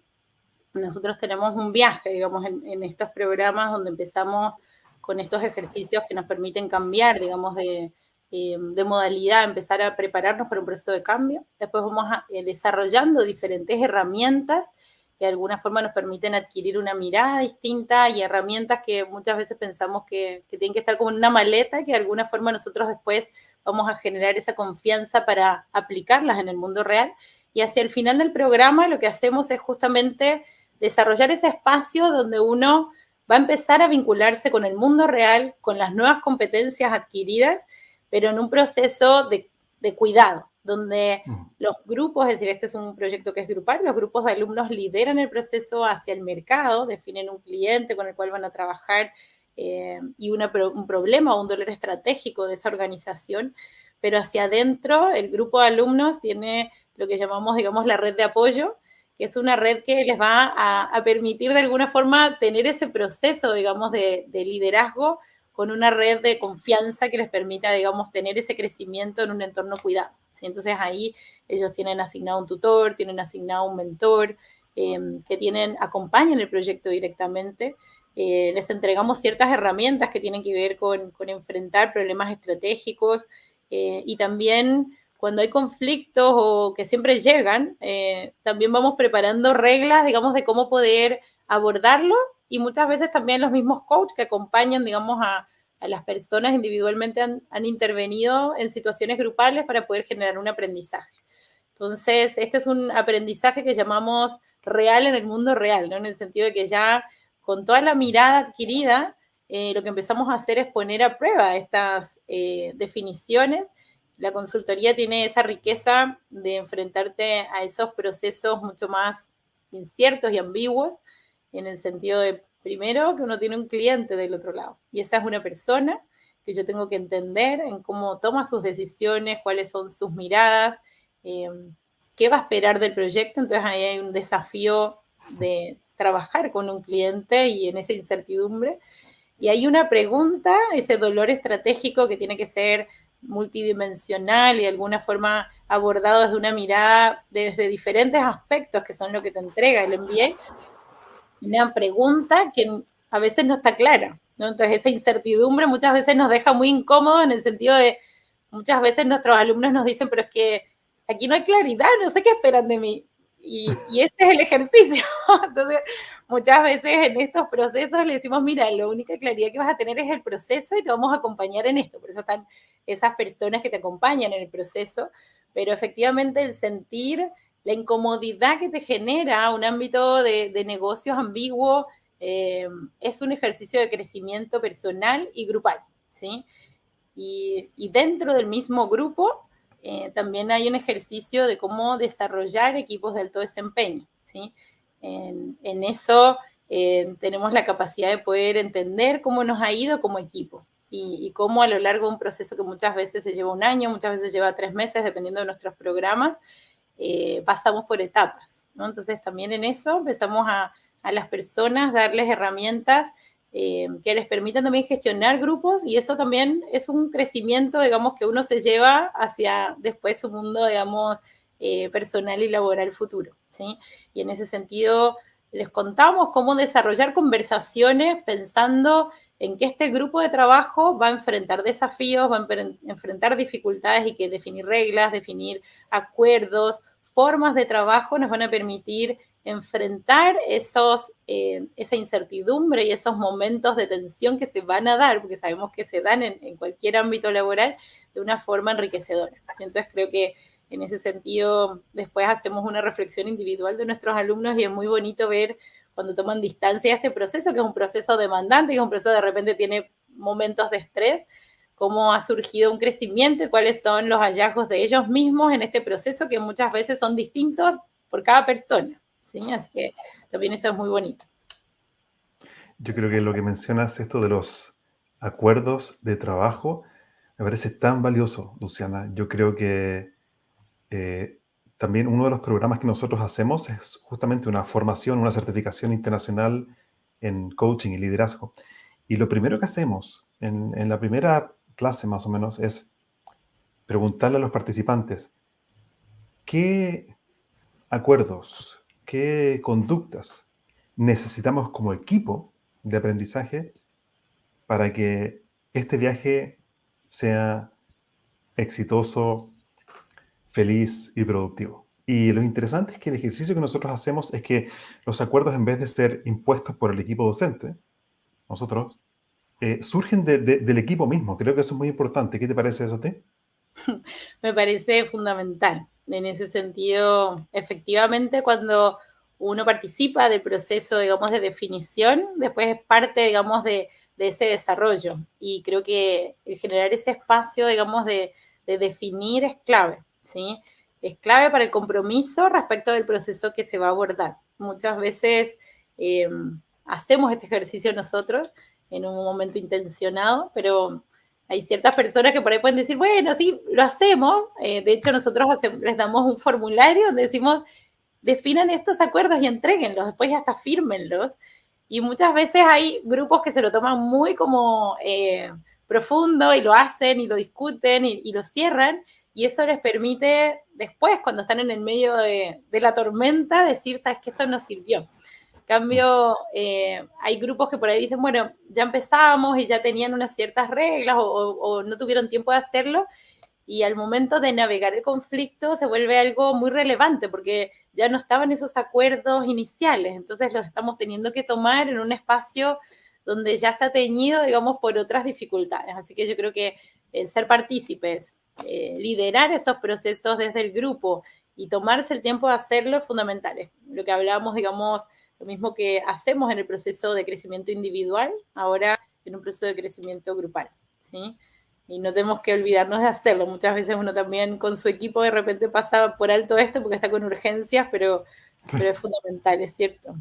S3: nosotros tenemos un viaje, digamos, en estos programas donde empezamos con estos ejercicios que nos permiten cambiar, digamos, de modalidad, empezar a prepararnos para un proceso de cambio. Después vamos desarrollando diferentes herramientas que de alguna forma nos permiten adquirir una mirada distinta y herramientas que muchas veces pensamos que tienen que estar como en una maleta, que de alguna forma nosotros después vamos a generar esa confianza para aplicarlas en el mundo real. Y hacia el final del programa lo que hacemos es justamente desarrollar ese espacio donde uno va a empezar a vincularse con el mundo real, con las nuevas competencias adquiridas, pero en un proceso de cuidado, donde los grupos, es decir, este es un proyecto que es grupal, los grupos de alumnos lideran el proceso hacia el mercado, definen un cliente con el cual van a trabajar y un problema o un dolor estratégico de esa organización, pero hacia adentro el grupo de alumnos tiene lo que llamamos, digamos, la red de apoyo, que es una red que les va a permitir de alguna forma tener ese proceso, digamos, de liderazgo con una red de confianza que les permita, digamos, tener ese crecimiento en un entorno cuidado, ¿sí? Entonces ahí ellos tienen asignado un tutor, tienen asignado un mentor, que acompañan el proyecto directamente. Les entregamos ciertas herramientas que tienen que ver con enfrentar problemas estratégicos y también cuando hay conflictos o que siempre llegan, también vamos preparando reglas, digamos, de cómo poder abordarlo y muchas veces también los mismos coaches que acompañan, digamos, a las personas individualmente han intervenido en situaciones grupales para poder generar un aprendizaje. Entonces, este es un aprendizaje que llamamos real en el mundo real, ¿no? En el sentido de que ya con toda la mirada adquirida, lo que empezamos a hacer es poner a prueba estas definiciones. La consultoría tiene esa riqueza de enfrentarte a esos procesos mucho más inciertos y ambiguos, en el sentido de, primero, que uno tiene un cliente del otro lado, y esa es una persona que yo tengo que entender en cómo toma sus decisiones, cuáles son sus miradas, qué va a esperar del proyecto. Entonces ahí hay un desafío de trabajar con un cliente y en esa incertidumbre. Y hay una pregunta, ese dolor estratégico que tiene que ser multidimensional y de alguna forma abordado desde una mirada, desde diferentes aspectos que son lo que te entrega el MBA, una pregunta que a veces no está clara, ¿no? Entonces esa incertidumbre muchas veces nos deja muy incómodos en el sentido de, muchas veces nuestros alumnos nos dicen, pero es que aquí no hay claridad, no sé qué esperan de mí. Y este es el ejercicio. Entonces, muchas veces en estos procesos le decimos, mira, la única claridad que vas a tener es el proceso y te vamos a acompañar en esto. Por eso están esas personas que te acompañan en el proceso. Pero efectivamente el sentir la incomodidad que te genera un ámbito de negocios ambiguo es un ejercicio de crecimiento personal y grupal, ¿sí? Y dentro del mismo grupo también hay un ejercicio de cómo desarrollar equipos de alto desempeño, ¿sí? En eso tenemos la capacidad de poder entender cómo nos ha ido como equipo y cómo a lo largo de un proceso que muchas veces se lleva un año, muchas veces lleva 3 meses, dependiendo de nuestros programas, pasamos por etapas, ¿no? Entonces también en eso empezamos a las personas darles herramientas que les permitan también gestionar grupos y eso también es un crecimiento, digamos, que uno se lleva hacia después su mundo, digamos, personal y laboral futuro, ¿sí? Y en ese sentido les contamos cómo desarrollar conversaciones pensando en que este grupo de trabajo va a enfrentar desafíos, va a enfrentar dificultades y que definir reglas, definir acuerdos, formas de trabajo nos van a permitir enfrentar esa incertidumbre y esos momentos de tensión que se van a dar, porque sabemos que se dan en cualquier ámbito laboral, de una forma enriquecedora. Entonces creo que en ese sentido después hacemos una reflexión individual de nuestros alumnos y es muy bonito ver cuando toman distancia a este proceso, que es un proceso demandante, que es un proceso que de repente tiene momentos de estrés, cómo ha surgido un crecimiento y cuáles son los hallazgos de ellos mismos en este proceso que muchas veces son distintos por cada persona, ¿sí? Así que también eso es muy bonito.
S2: Yo creo que lo que mencionas, esto de los acuerdos de trabajo, me parece tan valioso, Luciana. Yo creo que también uno de los programas que nosotros hacemos es justamente una formación, una certificación internacional en coaching y liderazgo. Y lo primero que hacemos en la primera clase más o menos es preguntarle a los participantes qué acuerdos, qué conductas necesitamos como equipo de aprendizaje para que este viaje sea exitoso, feliz y productivo. Y lo interesante es que el ejercicio que nosotros hacemos es que los acuerdos, en vez de ser impuestos por el equipo docente, nosotros, surgen del equipo mismo. Creo que eso es muy importante. ¿Qué te parece eso a ti?
S3: Me parece fundamental. En ese sentido, efectivamente, cuando uno participa del proceso, digamos, de definición, después es parte, digamos, de de ese desarrollo. Y creo que el generar ese espacio, digamos, de definir es clave, ¿sí? Es clave para el compromiso respecto del proceso que se va a abordar. Muchas veces hacemos este ejercicio nosotros en un momento intencionado, pero hay ciertas personas que por ahí pueden decir, bueno, sí, lo hacemos. De hecho, nosotros les damos un formulario donde decimos, definan estos acuerdos y entréguenlos, después hasta fírmenlos. Y muchas veces hay grupos que se lo toman muy como profundo y lo hacen y lo discuten y lo cierran, y eso les permite después, cuando están en el medio de la tormenta, decir, sabes que esto no sirvió. En cambio, hay grupos que por ahí dicen, bueno, ya empezamos y ya tenían unas ciertas reglas o no tuvieron tiempo de hacerlo, y al momento de navegar el conflicto se vuelve algo muy relevante porque ya no estaban esos acuerdos iniciales, entonces los estamos teniendo que tomar en un espacio donde ya está teñido, digamos, por otras dificultades. Así que yo creo que ser partícipes, liderar esos procesos desde el grupo y tomarse el tiempo de hacerlo es fundamental. Es lo que hablábamos, digamos, lo mismo que hacemos en el proceso de crecimiento individual, ahora en un proceso de crecimiento grupal, ¿sí? Y no tenemos que olvidarnos de hacerlo. Muchas veces uno también con su equipo de repente pasa por alto esto porque está con urgencias, pero es fundamental, es cierto.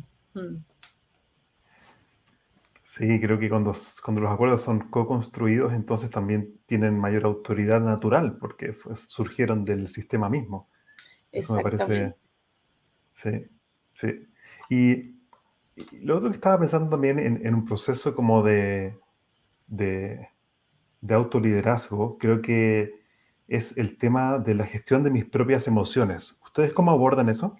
S2: Sí, creo que cuando los acuerdos son co-construidos, entonces también tienen mayor autoridad natural, porque surgieron del sistema mismo. Eso me parece,
S3: Exactamente.
S2: sí, sí. Y lo otro que estaba pensando también en un proceso como de autoliderazgo, creo que es el tema de la gestión de mis propias emociones. ¿Ustedes cómo abordan eso?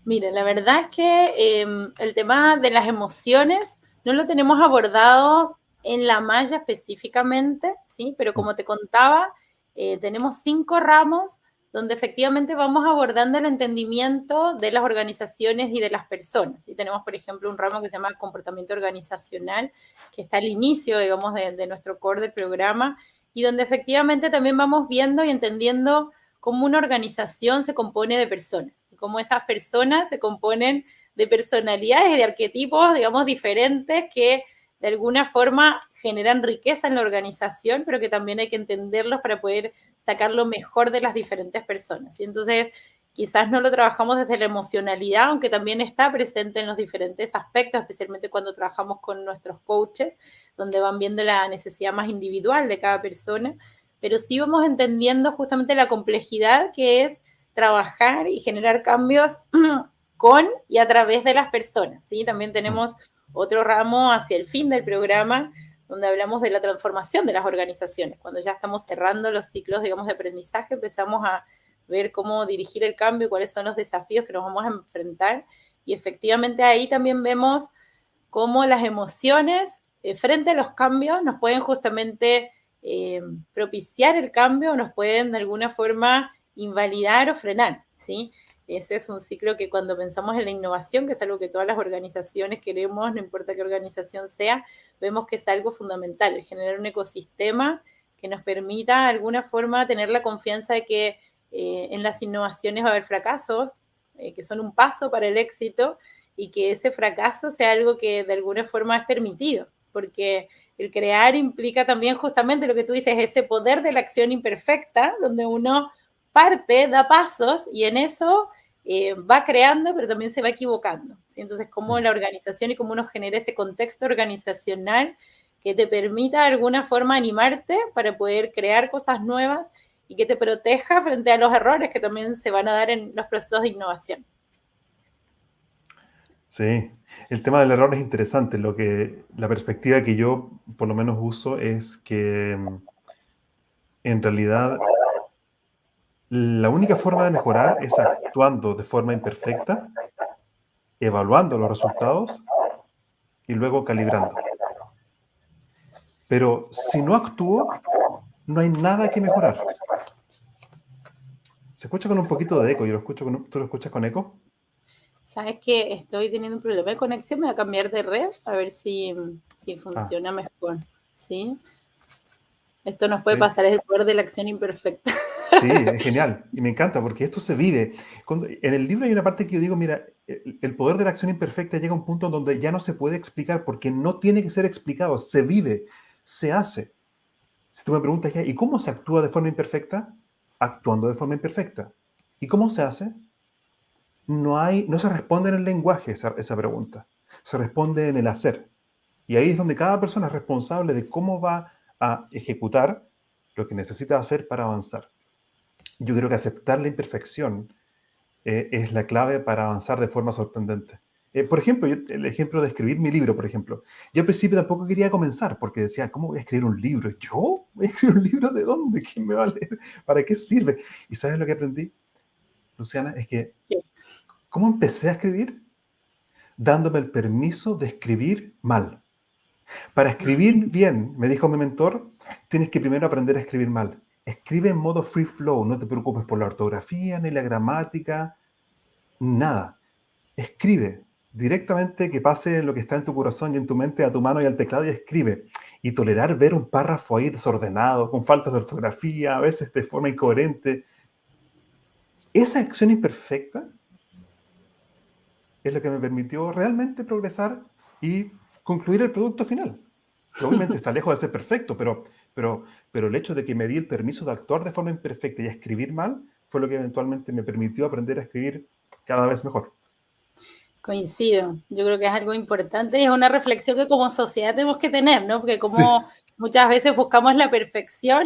S3: Mira, la verdad es que el tema de las emociones no lo tenemos abordado en la malla específicamente, ¿sí? Pero como te contaba, tenemos 5 ramos donde efectivamente vamos abordando el entendimiento de las organizaciones y de las personas. ¿Sí? Tenemos, por ejemplo, un ramo que se llama comportamiento organizacional, que está al inicio, digamos, de nuestro core del programa, y donde efectivamente también vamos viendo y entendiendo cómo una organización se compone de personas y cómo esas personas se componen de personalidades y de arquetipos, digamos, diferentes que de alguna forma generan riqueza en la organización, pero que también hay que entenderlos para poder sacar lo mejor de las diferentes personas. Y entonces, quizás no lo trabajamos desde la emocionalidad, aunque también está presente en los diferentes aspectos, especialmente cuando trabajamos con nuestros coaches, donde van viendo la necesidad más individual de cada persona, pero sí vamos entendiendo justamente la complejidad que es trabajar y generar cambios con y a través de las personas, ¿sí? También tenemos otro ramo hacia el fin del programa, donde hablamos de la transformación de las organizaciones. Cuando ya estamos cerrando los ciclos, digamos, de aprendizaje, empezamos a ver cómo dirigir el cambio y cuáles son los desafíos que nos vamos a enfrentar. Y efectivamente ahí también vemos cómo las emociones frente a los cambios nos pueden justamente propiciar el cambio o nos pueden de alguna forma invalidar o frenar, ¿sí? Ese es un ciclo que cuando pensamos en la innovación, que es algo que todas las organizaciones queremos, no importa qué organización sea, vemos que es algo fundamental, el generar un ecosistema que nos permita de alguna forma tener la confianza de que en las innovaciones va a haber fracasos, que son un paso para el éxito, y que ese fracaso sea algo que de alguna forma es permitido, porque el crear implica también justamente lo que tú dices, ese poder de la acción imperfecta, donde uno parte, da pasos y en eso va creando, pero también se va equivocando, ¿sí? Entonces, cómo la organización y cómo uno genera ese contexto organizacional que te permita de alguna forma animarte para poder crear cosas nuevas y que te proteja frente a los errores que también se van a dar en los procesos de innovación.
S2: Sí, el tema del error es interesante. La perspectiva que yo por lo menos uso es que en realidad la única forma de mejorar es actuando de forma imperfecta, evaluando los resultados y luego calibrando. Pero si no actúo, no hay nada que mejorar. Se escucha con un poquito de eco. ¿Tú lo escuchas con eco?
S3: Sabes que estoy teniendo un problema de conexión, me voy a cambiar de red a ver si
S2: Ah,
S3: funciona mejor, ¿sí? Esto nos puede
S2: Sí,
S3: pasar, es el poder de la acción imperfecta.
S2: sí, es genial y me encanta porque esto se vive. En el libro hay una parte que yo digo, mira, el poder de la acción imperfecta llega a un punto donde ya no se puede explicar porque no tiene que ser explicado, se vive, se hace. Si tú me preguntas, ya, ¿y cómo se actúa de forma imperfecta? Actuando de forma imperfecta. ¿Y cómo se hace? No se responde en el lenguaje esa pregunta, se responde en el hacer. Y ahí es donde cada persona es responsable de cómo va a ejecutar lo que necesita hacer para avanzar. Yo creo que aceptar la imperfección es la clave para avanzar de forma sorprendente. Por ejemplo, el ejemplo de escribir mi libro, por ejemplo. Yo al principio tampoco quería comenzar porque decía, ¿cómo voy a escribir un libro? ¿Yo? ¿Voy a escribir un libro de dónde? ¿Quién me va a leer? ¿Para qué sirve? ¿Y sabes lo que aprendí, Luciana? Es que, ¿cómo empecé a escribir? Dándome el permiso de escribir mal. Para escribir bien, me dijo mi mentor, tienes que primero aprender a escribir mal. Escribe en modo free flow, no te preocupes por la ortografía, ni la gramática, nada. Escribe directamente, que pase lo que está en tu corazón y en tu mente a tu mano y al teclado y escribe. Y tolerar ver un párrafo ahí desordenado, con faltas de ortografía, a veces de forma incoherente. Esa acción imperfecta es lo que me permitió realmente progresar y concluir el producto final. Que obviamente está lejos de ser perfecto, pero el hecho de que me di el permiso de actuar de forma imperfecta y a escribir mal fue lo que eventualmente me permitió aprender a escribir cada vez mejor.
S3: Coincido, yo creo que es algo importante y es una reflexión que como sociedad tenemos que tener, ¿no? Porque
S2: Sí,
S3: como muchas veces buscamos la perfección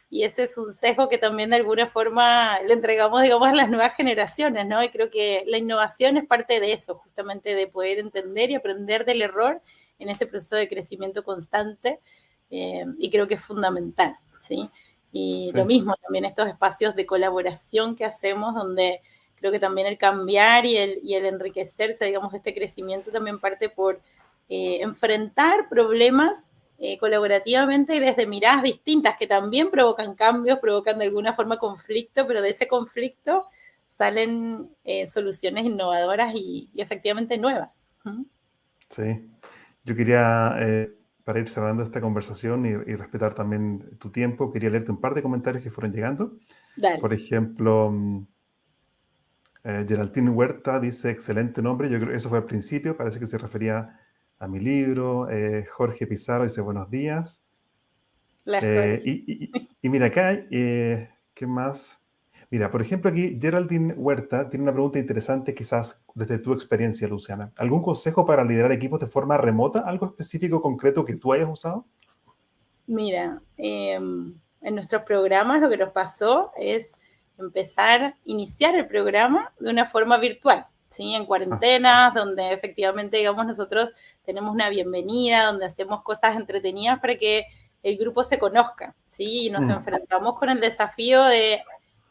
S3: y ese es un sesgo que también de alguna forma le entregamos, digamos, a las nuevas generaciones, ¿no? Y creo que la innovación es parte de eso, justamente de poder entender y aprender del error en ese proceso de crecimiento constante y creo que es fundamental, ¿sí? Y
S2: sí,
S3: lo mismo también estos espacios de colaboración que hacemos donde creo que también el cambiar y el enriquecerse, digamos, este crecimiento también parte por enfrentar problemas colaborativamente y desde miradas distintas que también provocan cambios, provocan de alguna forma conflicto, pero de ese conflicto salen soluciones innovadoras y efectivamente nuevas.
S2: sí. Yo quería, para ir cerrando esta conversación y respetar también tu tiempo, quería leerte un par de comentarios que fueron llegando.
S3: Dale.
S2: Por ejemplo, Geraldine Huerta dice, excelente nombre, yo creo que eso fue al principio, parece que se refería a mi libro. Jorge Pizarro dice, buenos días.
S3: La
S2: Eh,
S3: Jorge.
S2: y, y mira acá, ¿qué más? Mira, por ejemplo, aquí Geraldine Huerta tiene una pregunta interesante, quizás desde tu experiencia, Luciana. ¿Algún consejo para liderar equipos de forma remota? ¿Algo específico, concreto que tú hayas usado?
S3: Mira, en nuestros programas lo que nos pasó es empezar, iniciar el programa de una forma virtual, ¿sí? En
S2: Ah,
S3: cuarentenas, donde efectivamente, digamos, nosotros tenemos una bienvenida, donde hacemos cosas entretenidas para que el grupo se conozca, ¿sí? Y nos
S2: mm,
S3: enfrentamos con el desafío de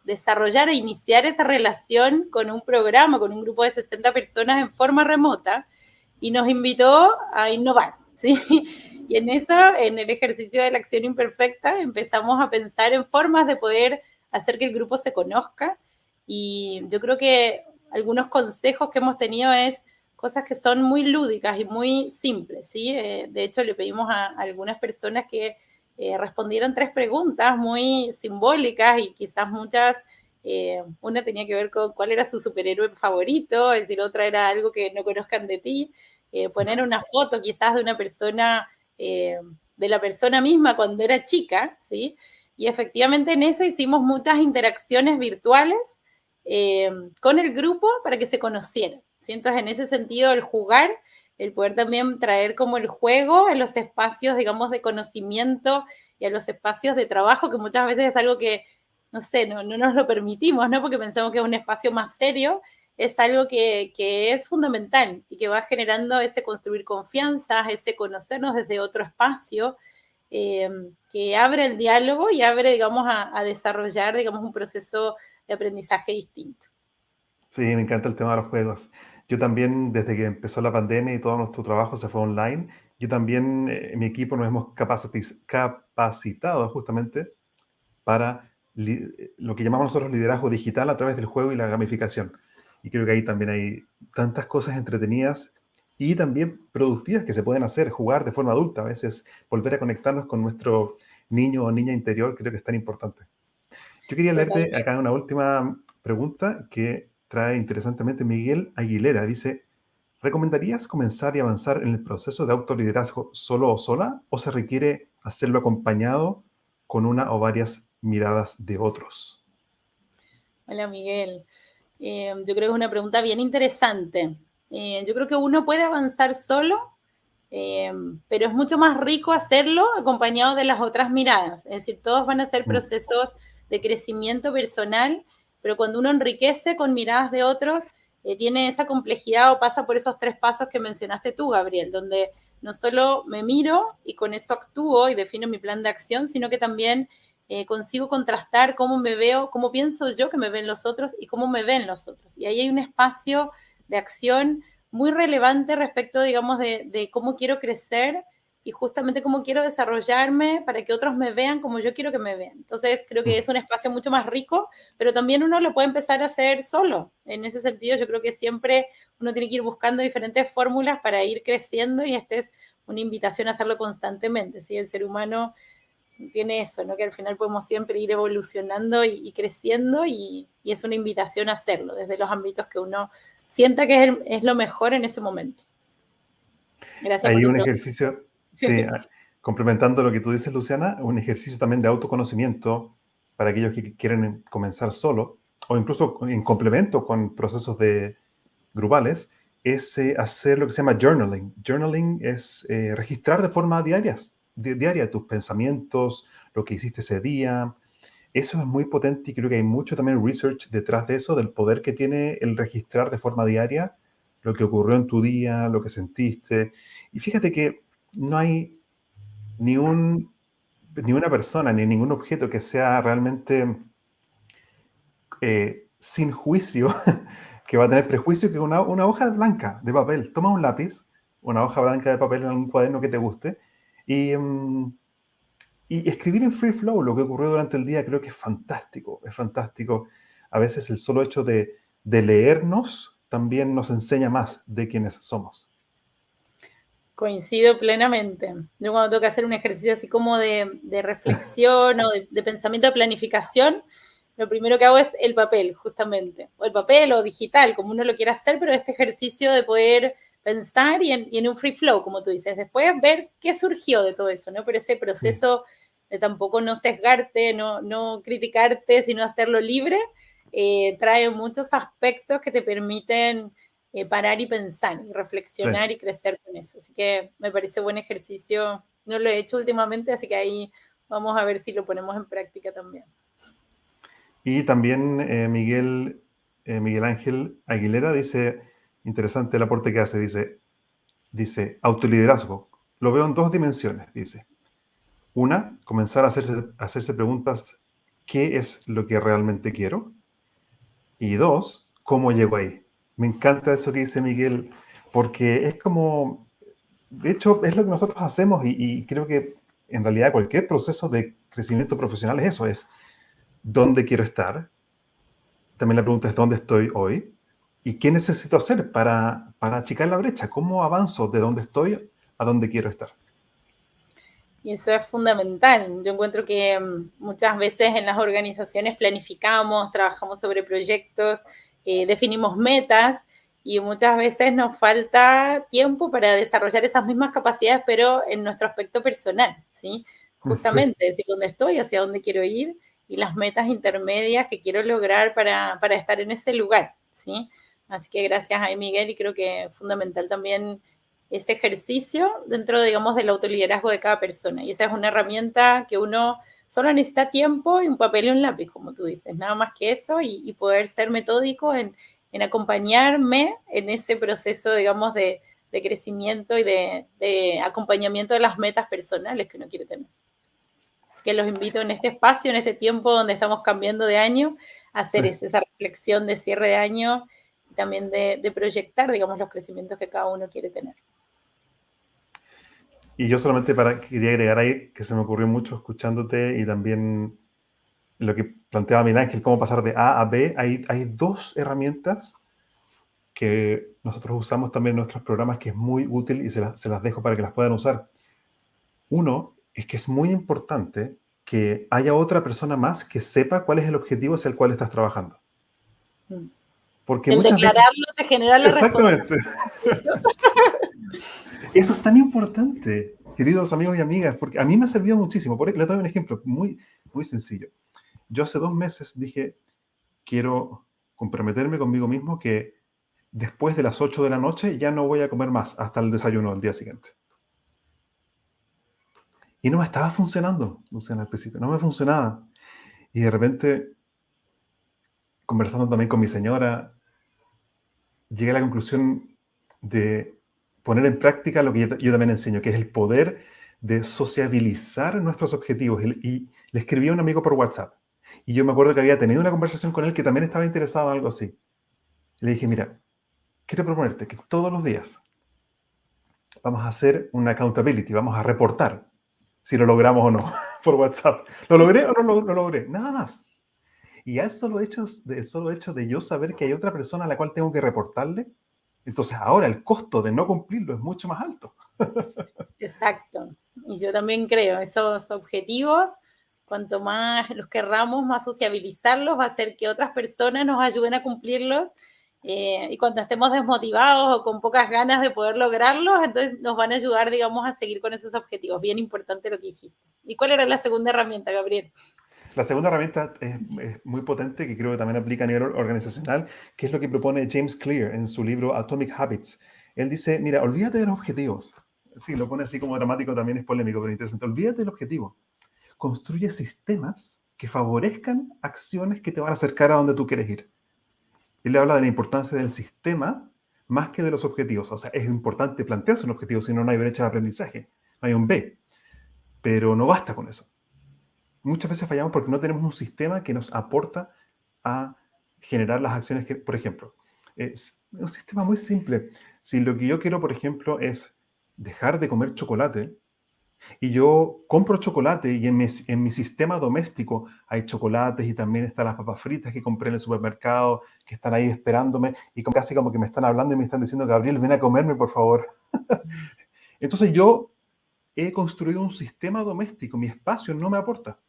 S3: desarrollar e iniciar esa relación con un programa, con un grupo de 60 personas en forma remota, y nos invitó a innovar, ¿sí? Y en eso, en el ejercicio de la acción imperfecta, empezamos a pensar en formas de poder hacer que el grupo se conozca. Y yo creo que algunos consejos que hemos tenido es cosas que son muy lúdicas y muy simples, ¿sí? De hecho, le pedimos a algunas personas que respondieran 3 preguntas muy simbólicas y quizás muchas, una tenía que ver con cuál era su superhéroe favorito, es decir, otra era algo que no conozcan de ti, poner una foto quizás de una persona, de la persona misma cuando era chica, ¿sí? Y efectivamente en eso hicimos muchas interacciones virtuales eh, con el grupo para que se conocieran, ¿sí? Entonces en ese sentido el jugar, el poder también traer como el juego en los espacios, digamos, de conocimiento y a los espacios de trabajo, que muchas veces es algo que, no sé, no nos lo permitimos, ¿no? Porque pensamos que es un espacio más serio, es algo que es fundamental y que va generando ese construir confianza, ese conocernos desde otro espacio, eh, que abre el diálogo y abre, digamos, a desarrollar, digamos, un proceso de aprendizaje distinto.
S2: sí, me encanta el tema de los juegos. Yo también, desde que empezó la pandemia y todo nuestro trabajo se fue online, yo también, en mi equipo nos hemos capacitado justamente para lo que llamamos nosotros liderazgo digital a través del juego y la gamificación. Y creo que ahí también hay tantas cosas entretenidas y también productivas que se pueden hacer, jugar de forma adulta, a veces volver a conectarnos con nuestro niño o niña interior, creo que es tan importante. Yo quería leerte
S3: Totalmente.
S2: acá una última pregunta que trae interesantemente Miguel Aguilera. Dice, ¿recomendarías comenzar y avanzar en el proceso de autoliderazgo solo o sola o se requiere hacerlo acompañado con una o varias miradas de otros?
S3: Hola Miguel. Yo creo que es una pregunta bien interesante. Yo creo que uno puede avanzar solo, eh, pero es mucho más rico hacerlo acompañado de las otras miradas. Es decir, todos van a ser
S2: Mm,
S3: procesos de crecimiento personal, pero cuando uno enriquece con miradas de otros, tiene esa complejidad o pasa por esos 3 pasos que mencionaste tú, Gabriel, donde no solo me miro y con eso actúo y defino mi plan de acción, sino que también consigo contrastar cómo me veo, cómo pienso yo que me ven los otros y cómo me ven los otros. Y ahí hay un espacio de acción muy relevante respecto, digamos, de cómo quiero crecer y justamente cómo quiero desarrollarme para que otros me vean como yo quiero que me vean. Entonces, creo que
S2: mm.
S3: es un espacio mucho más rico, pero también uno lo puede empezar a hacer solo. En ese sentido, yo creo que siempre uno tiene que ir buscando diferentes fórmulas para ir creciendo y esta es una invitación a hacerlo constantemente. ¿Sí? El ser humano tiene eso, ¿no? Que al final podemos siempre ir evolucionando y creciendo y es una invitación a hacerlo desde los ámbitos que uno sienta que es lo mejor en ese momento. Gracias por
S2: Hay
S3: tu
S2: un
S3: pregunta.
S2: ejercicio, sí, complementando lo que tú dices, Luciana, un ejercicio también de autoconocimiento para aquellos que quieren comenzar solo o incluso en complemento con procesos grupales, es hacer lo que se llama journaling. Journaling es registrar de forma diaria tus pensamientos, lo que hiciste ese día. Eso es muy potente y creo que hay mucho también research detrás de eso, del poder que tiene el registrar de forma diaria lo que ocurrió en tu día, lo que sentiste. Y fíjate que no hay ni, ni una persona ni ningún objeto que sea realmente sin juicio, que va a tener prejuicio, que una hoja blanca de papel. Toma un lápiz, una hoja blanca de papel en un cuaderno que te guste y, y escribir en free flow lo que ocurrió durante el día creo que es fantástico, es fantástico. A veces el solo hecho de leernos también nos enseña más de quiénes somos.
S3: Coincido plenamente. Yo cuando tengo que hacer un ejercicio así como de reflexión o de pensamiento de planificación, lo primero que hago es el papel, justamente. O el papel o digital, como uno lo quiera hacer, pero este ejercicio de poder pensar y en un free flow, como tú dices. Después ver qué surgió de todo eso, ¿no? Pero ese proceso de tampoco no sesgarte, no criticarte, sino hacerlo libre, trae muchos aspectos que te permiten parar y pensar y
S2: Sí.
S3: reflexionar y crecer con eso. Así que me parece buen ejercicio. No lo he hecho últimamente, así que ahí vamos a ver si lo ponemos en práctica también.
S2: Y también Miguel Ángel Aguilera dice, interesante el aporte que hace, dice, autoliderazgo. Lo veo en dos dimensiones, dice. Una, comenzar a hacerse preguntas, ¿qué es lo que realmente quiero? Y dos, ¿cómo llego ahí? Me encanta eso que dice Miguel, porque es como, de hecho, es lo que nosotros hacemos y creo que en realidad cualquier proceso de crecimiento profesional es eso, es dónde quiero estar. También la pregunta es dónde estoy hoy y qué necesito hacer para achicar la brecha, cómo avanzo de dónde estoy a dónde quiero estar.
S3: Y eso es fundamental. Yo encuentro que muchas veces en las organizaciones planificamos, trabajamos sobre proyectos, definimos metas y muchas veces nos falta tiempo para desarrollar esas mismas capacidades, pero en nuestro aspecto personal, ¿sí?
S2: Sí.
S3: Justamente, decir dónde estoy, hacia dónde quiero ir y las metas intermedias que quiero lograr para estar en ese lugar, ¿sí? Así que gracias a Miguel y creo que es fundamental también ese ejercicio dentro, digamos, del autoliderazgo de cada persona. Y esa es una herramienta que uno solo necesita tiempo y un papel y un lápiz, como tú dices, nada más que eso y poder ser metódico en acompañarme en ese proceso, digamos, de crecimiento y de acompañamiento de las metas personales que uno quiere tener. Así que los invito en este espacio, en este tiempo donde estamos cambiando de año, a hacer
S2: Sí.
S3: esa reflexión de cierre de año y también de proyectar, digamos, los crecimientos que cada uno quiere tener.
S2: Y yo solamente quería agregar ahí que se me ocurrió mucho escuchándote y también lo que planteaba Miguel Ángel, cómo pasar de A a B. Hay dos herramientas que nosotros usamos también en nuestros programas que es muy útil y se las dejo para que las puedan usar. Uno es que es muy importante que haya otra persona más que sepa cuál es el objetivo hacia el cual estás trabajando. Porque
S3: El
S2: muchas veces...
S3: declararlo te genera la
S2: Exactamente.
S3: responsabilidad.
S2: Eso es tan importante, queridos amigos y amigas, porque a mí me ha servido muchísimo. Le doy un ejemplo muy, muy sencillo. Yo hace 2 meses dije, quiero comprometerme conmigo mismo que después de las 8 de la noche ya no voy a comer más hasta el desayuno del día siguiente. Y no me estaba funcionando, Luciana, al principio, no me funcionaba. Y de repente, conversando también con mi señora, llegué a la conclusión de poner en práctica lo que yo también enseño, que es el poder de sociabilizar nuestros objetivos. Y le escribí a un amigo por WhatsApp. Y yo me acuerdo que había tenido una conversación con él que también estaba interesado en algo así. Le dije, mira, quiero proponerte que todos los días vamos a hacer una accountability, vamos a reportar si lo logramos o no por WhatsApp. ¿Lo logré o no lo logré? Nada más. Y el solo hecho de yo saber que hay otra persona a la cual tengo que reportarle, entonces ahora el costo de no cumplirlo es mucho más alto.
S3: Exacto. Y yo también creo, esos objetivos, cuanto más los querramos, más sociabilizarlos, va a hacer que otras personas nos ayuden a cumplirlos. Y cuando estemos desmotivados o con pocas ganas de poder lograrlos, entonces nos van a ayudar, digamos, a seguir con esos objetivos. Bien importante lo que dijiste. ¿Y cuál era la segunda herramienta, Gabriel?
S2: La segunda herramienta es muy potente, que creo que también aplica a nivel organizacional, que es lo que propone James Clear en su libro Atomic Habits. Él dice, mira, olvídate de los objetivos. Sí, lo pone así como dramático, también es polémico, pero interesante. Olvídate del objetivo. Construye sistemas que favorezcan acciones que te van a acercar a donde tú quieres ir. Él habla de la importancia del sistema más que de los objetivos. O sea, es importante plantearse un objetivo, si no, no hay brecha de aprendizaje. No hay un B. Pero no basta con eso. Muchas veces fallamos porque no tenemos un sistema que nos aporta a generar las acciones que, por ejemplo, es un sistema muy simple. Si lo que yo quiero, por ejemplo, es dejar de comer chocolate, y yo compro chocolate y en mi sistema doméstico hay chocolates y también están las papas fritas que compré en el supermercado, que están ahí esperándome y casi como que me están hablando y me están diciendo, Gabriel, ven a comerme, por favor. Entonces yo he construido un sistema doméstico, mi espacio no me aporta.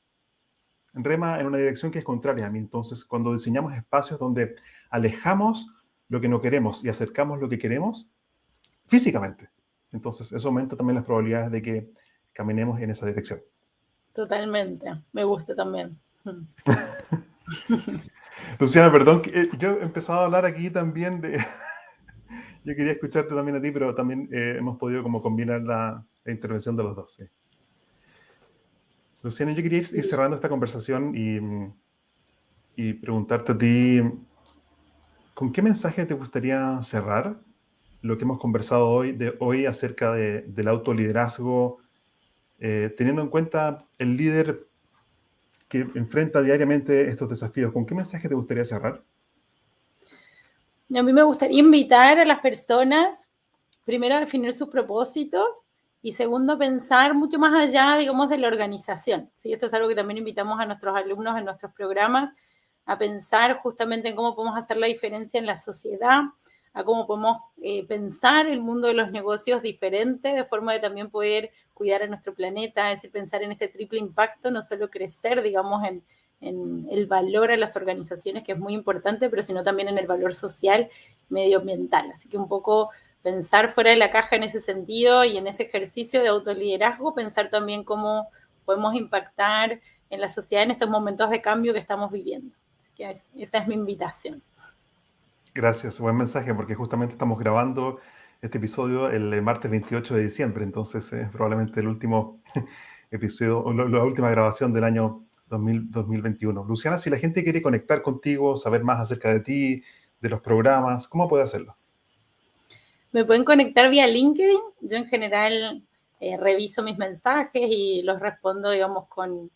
S2: Rema en una dirección que es contraria a mí. Entonces, cuando diseñamos espacios donde alejamos lo que no queremos y acercamos lo que queremos físicamente, entonces eso aumenta también las probabilidades de que caminemos en esa dirección.
S3: Totalmente. Me gusta también.
S2: Luciana, perdón, yo he empezado a hablar aquí también de... Yo quería escucharte también a ti, pero también hemos podido como combinar la intervención de los dos. ¿Sí? Luciana, yo quería ir cerrando esta conversación y preguntarte a ti, ¿con qué mensaje te gustaría cerrar lo que hemos conversado hoy acerca del autoliderazgo, teniendo en cuenta el líder que enfrenta diariamente estos desafíos? ¿Con qué mensaje te gustaría cerrar?
S3: A mí me gustaría invitar a las personas, primero, a definir sus propósitos y segundo, pensar mucho más allá, digamos, de la organización. ¿Sí? Esto es algo que también invitamos a nuestros alumnos en nuestros programas, a pensar justamente en cómo podemos hacer la diferencia en la sociedad, a cómo podemos pensar el mundo de los negocios diferente, de forma de también poder cuidar a nuestro planeta, es decir, pensar en este triple impacto, no solo crecer, digamos, en el valor a las organizaciones, que es muy importante, pero sino también en el valor social, medioambiental. Así que un poco pensar fuera de la caja en ese sentido y en ese ejercicio de autoliderazgo, pensar también cómo podemos impactar en la sociedad en estos momentos de cambio que estamos viviendo. Así que esa es mi invitación.
S2: Gracias, buen mensaje, porque justamente estamos grabando este episodio el martes 28 de diciembre, entonces es probablemente el último episodio, o la última grabación del año 2021. Luciana, si la gente quiere conectar contigo, saber más acerca de ti, de los programas, ¿cómo puede hacerlo?
S3: Me pueden conectar vía LinkedIn. Yo en general reviso mis mensajes y los respondo, digamos, con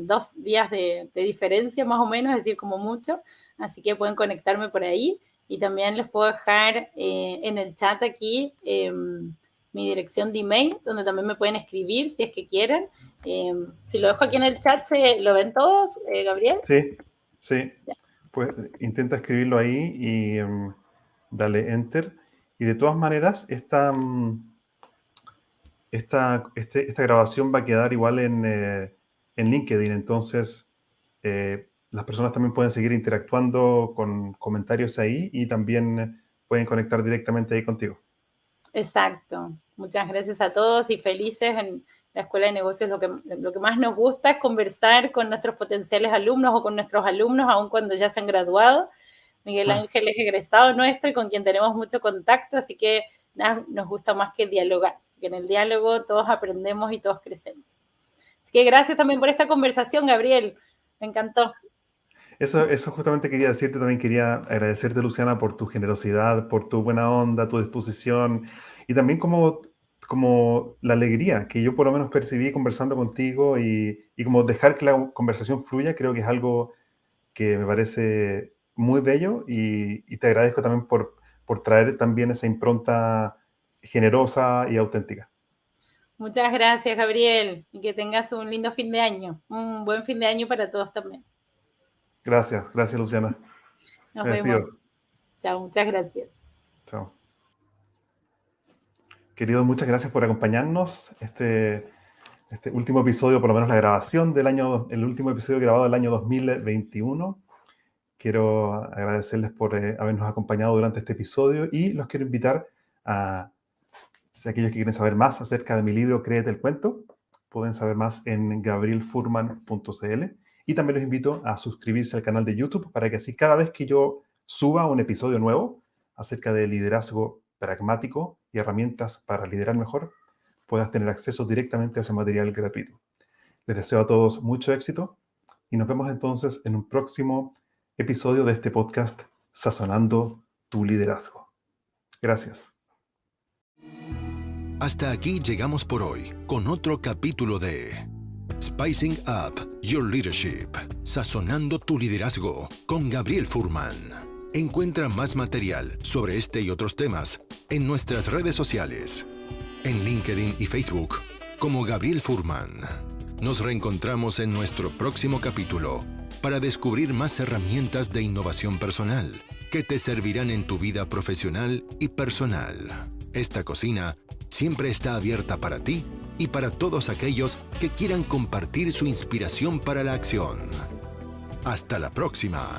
S3: 2 días de diferencia más o menos, es decir, como mucho. Así que pueden conectarme por ahí y también les puedo dejar en el chat aquí mi dirección de email, donde también me pueden escribir si es que quieren. Si lo dejo aquí en el chat, ¿lo ven todos, Gabriel?
S2: Sí, sí. Pues intenta escribirlo ahí y dale enter. Y de todas maneras, esta grabación va a quedar igual en LinkedIn, entonces las personas también pueden seguir interactuando con comentarios ahí y también pueden conectar directamente ahí contigo.
S3: Exacto. Muchas gracias a todos y felices en la Escuela de Negocios. Lo que más nos gusta es conversar con nuestros potenciales alumnos o con nuestros alumnos, aun cuando ya se han graduado. Miguel Ángel es egresado nuestro y con quien tenemos mucho contacto, así que nada, nos gusta más que dialogar, que en el diálogo todos aprendemos y todos crecemos. Así que gracias también por esta conversación, Gabriel. Me encantó.
S2: Eso justamente quería decirte, también quería agradecerte, Luciana, por tu generosidad, por tu buena onda, tu disposición y también como la alegría que yo por lo menos percibí conversando contigo y como dejar que la conversación fluya, creo que es algo que me parece muy bello y te agradezco también por traer también esa impronta generosa y auténtica.
S3: Muchas gracias, Gabriel, y que tengas un lindo fin de año. Un buen fin de año para todos también.
S2: Gracias, Luciana.
S3: Nos
S2: Me
S3: vemos.
S2: despido.
S3: Chao, muchas gracias.
S2: Chao. Queridos, muchas gracias por acompañarnos. Este último episodio, por lo menos la grabación el último episodio grabado del año 2021. Quiero agradecerles por habernos acompañado durante este episodio y los quiero invitar a, si aquellos que quieren saber más acerca de mi libro Créete el Cuento, pueden saber más en gabrielfurman.cl y también los invito a suscribirse al canal de YouTube para que así cada vez que yo suba un episodio nuevo acerca de liderazgo pragmático y herramientas para liderar mejor, puedas tener acceso directamente a ese material gratuito. Les deseo a todos mucho éxito y nos vemos entonces en un próximo episodio de este podcast Sazonando tu Liderazgo. Gracias.
S1: Hasta aquí llegamos por hoy con otro capítulo de Spicing Up Your Leadership, Sazonando tu Liderazgo con Gabriel Furman. Encuentra más material sobre este y otros temas en nuestras redes sociales, en LinkedIn y Facebook como Gabriel Furman. Nos reencontramos en nuestro próximo capítulo para descubrir más herramientas de innovación personal que te servirán en tu vida profesional y personal. Esta cocina siempre está abierta para ti y para todos aquellos que quieran compartir su inspiración para la acción. Hasta la próxima.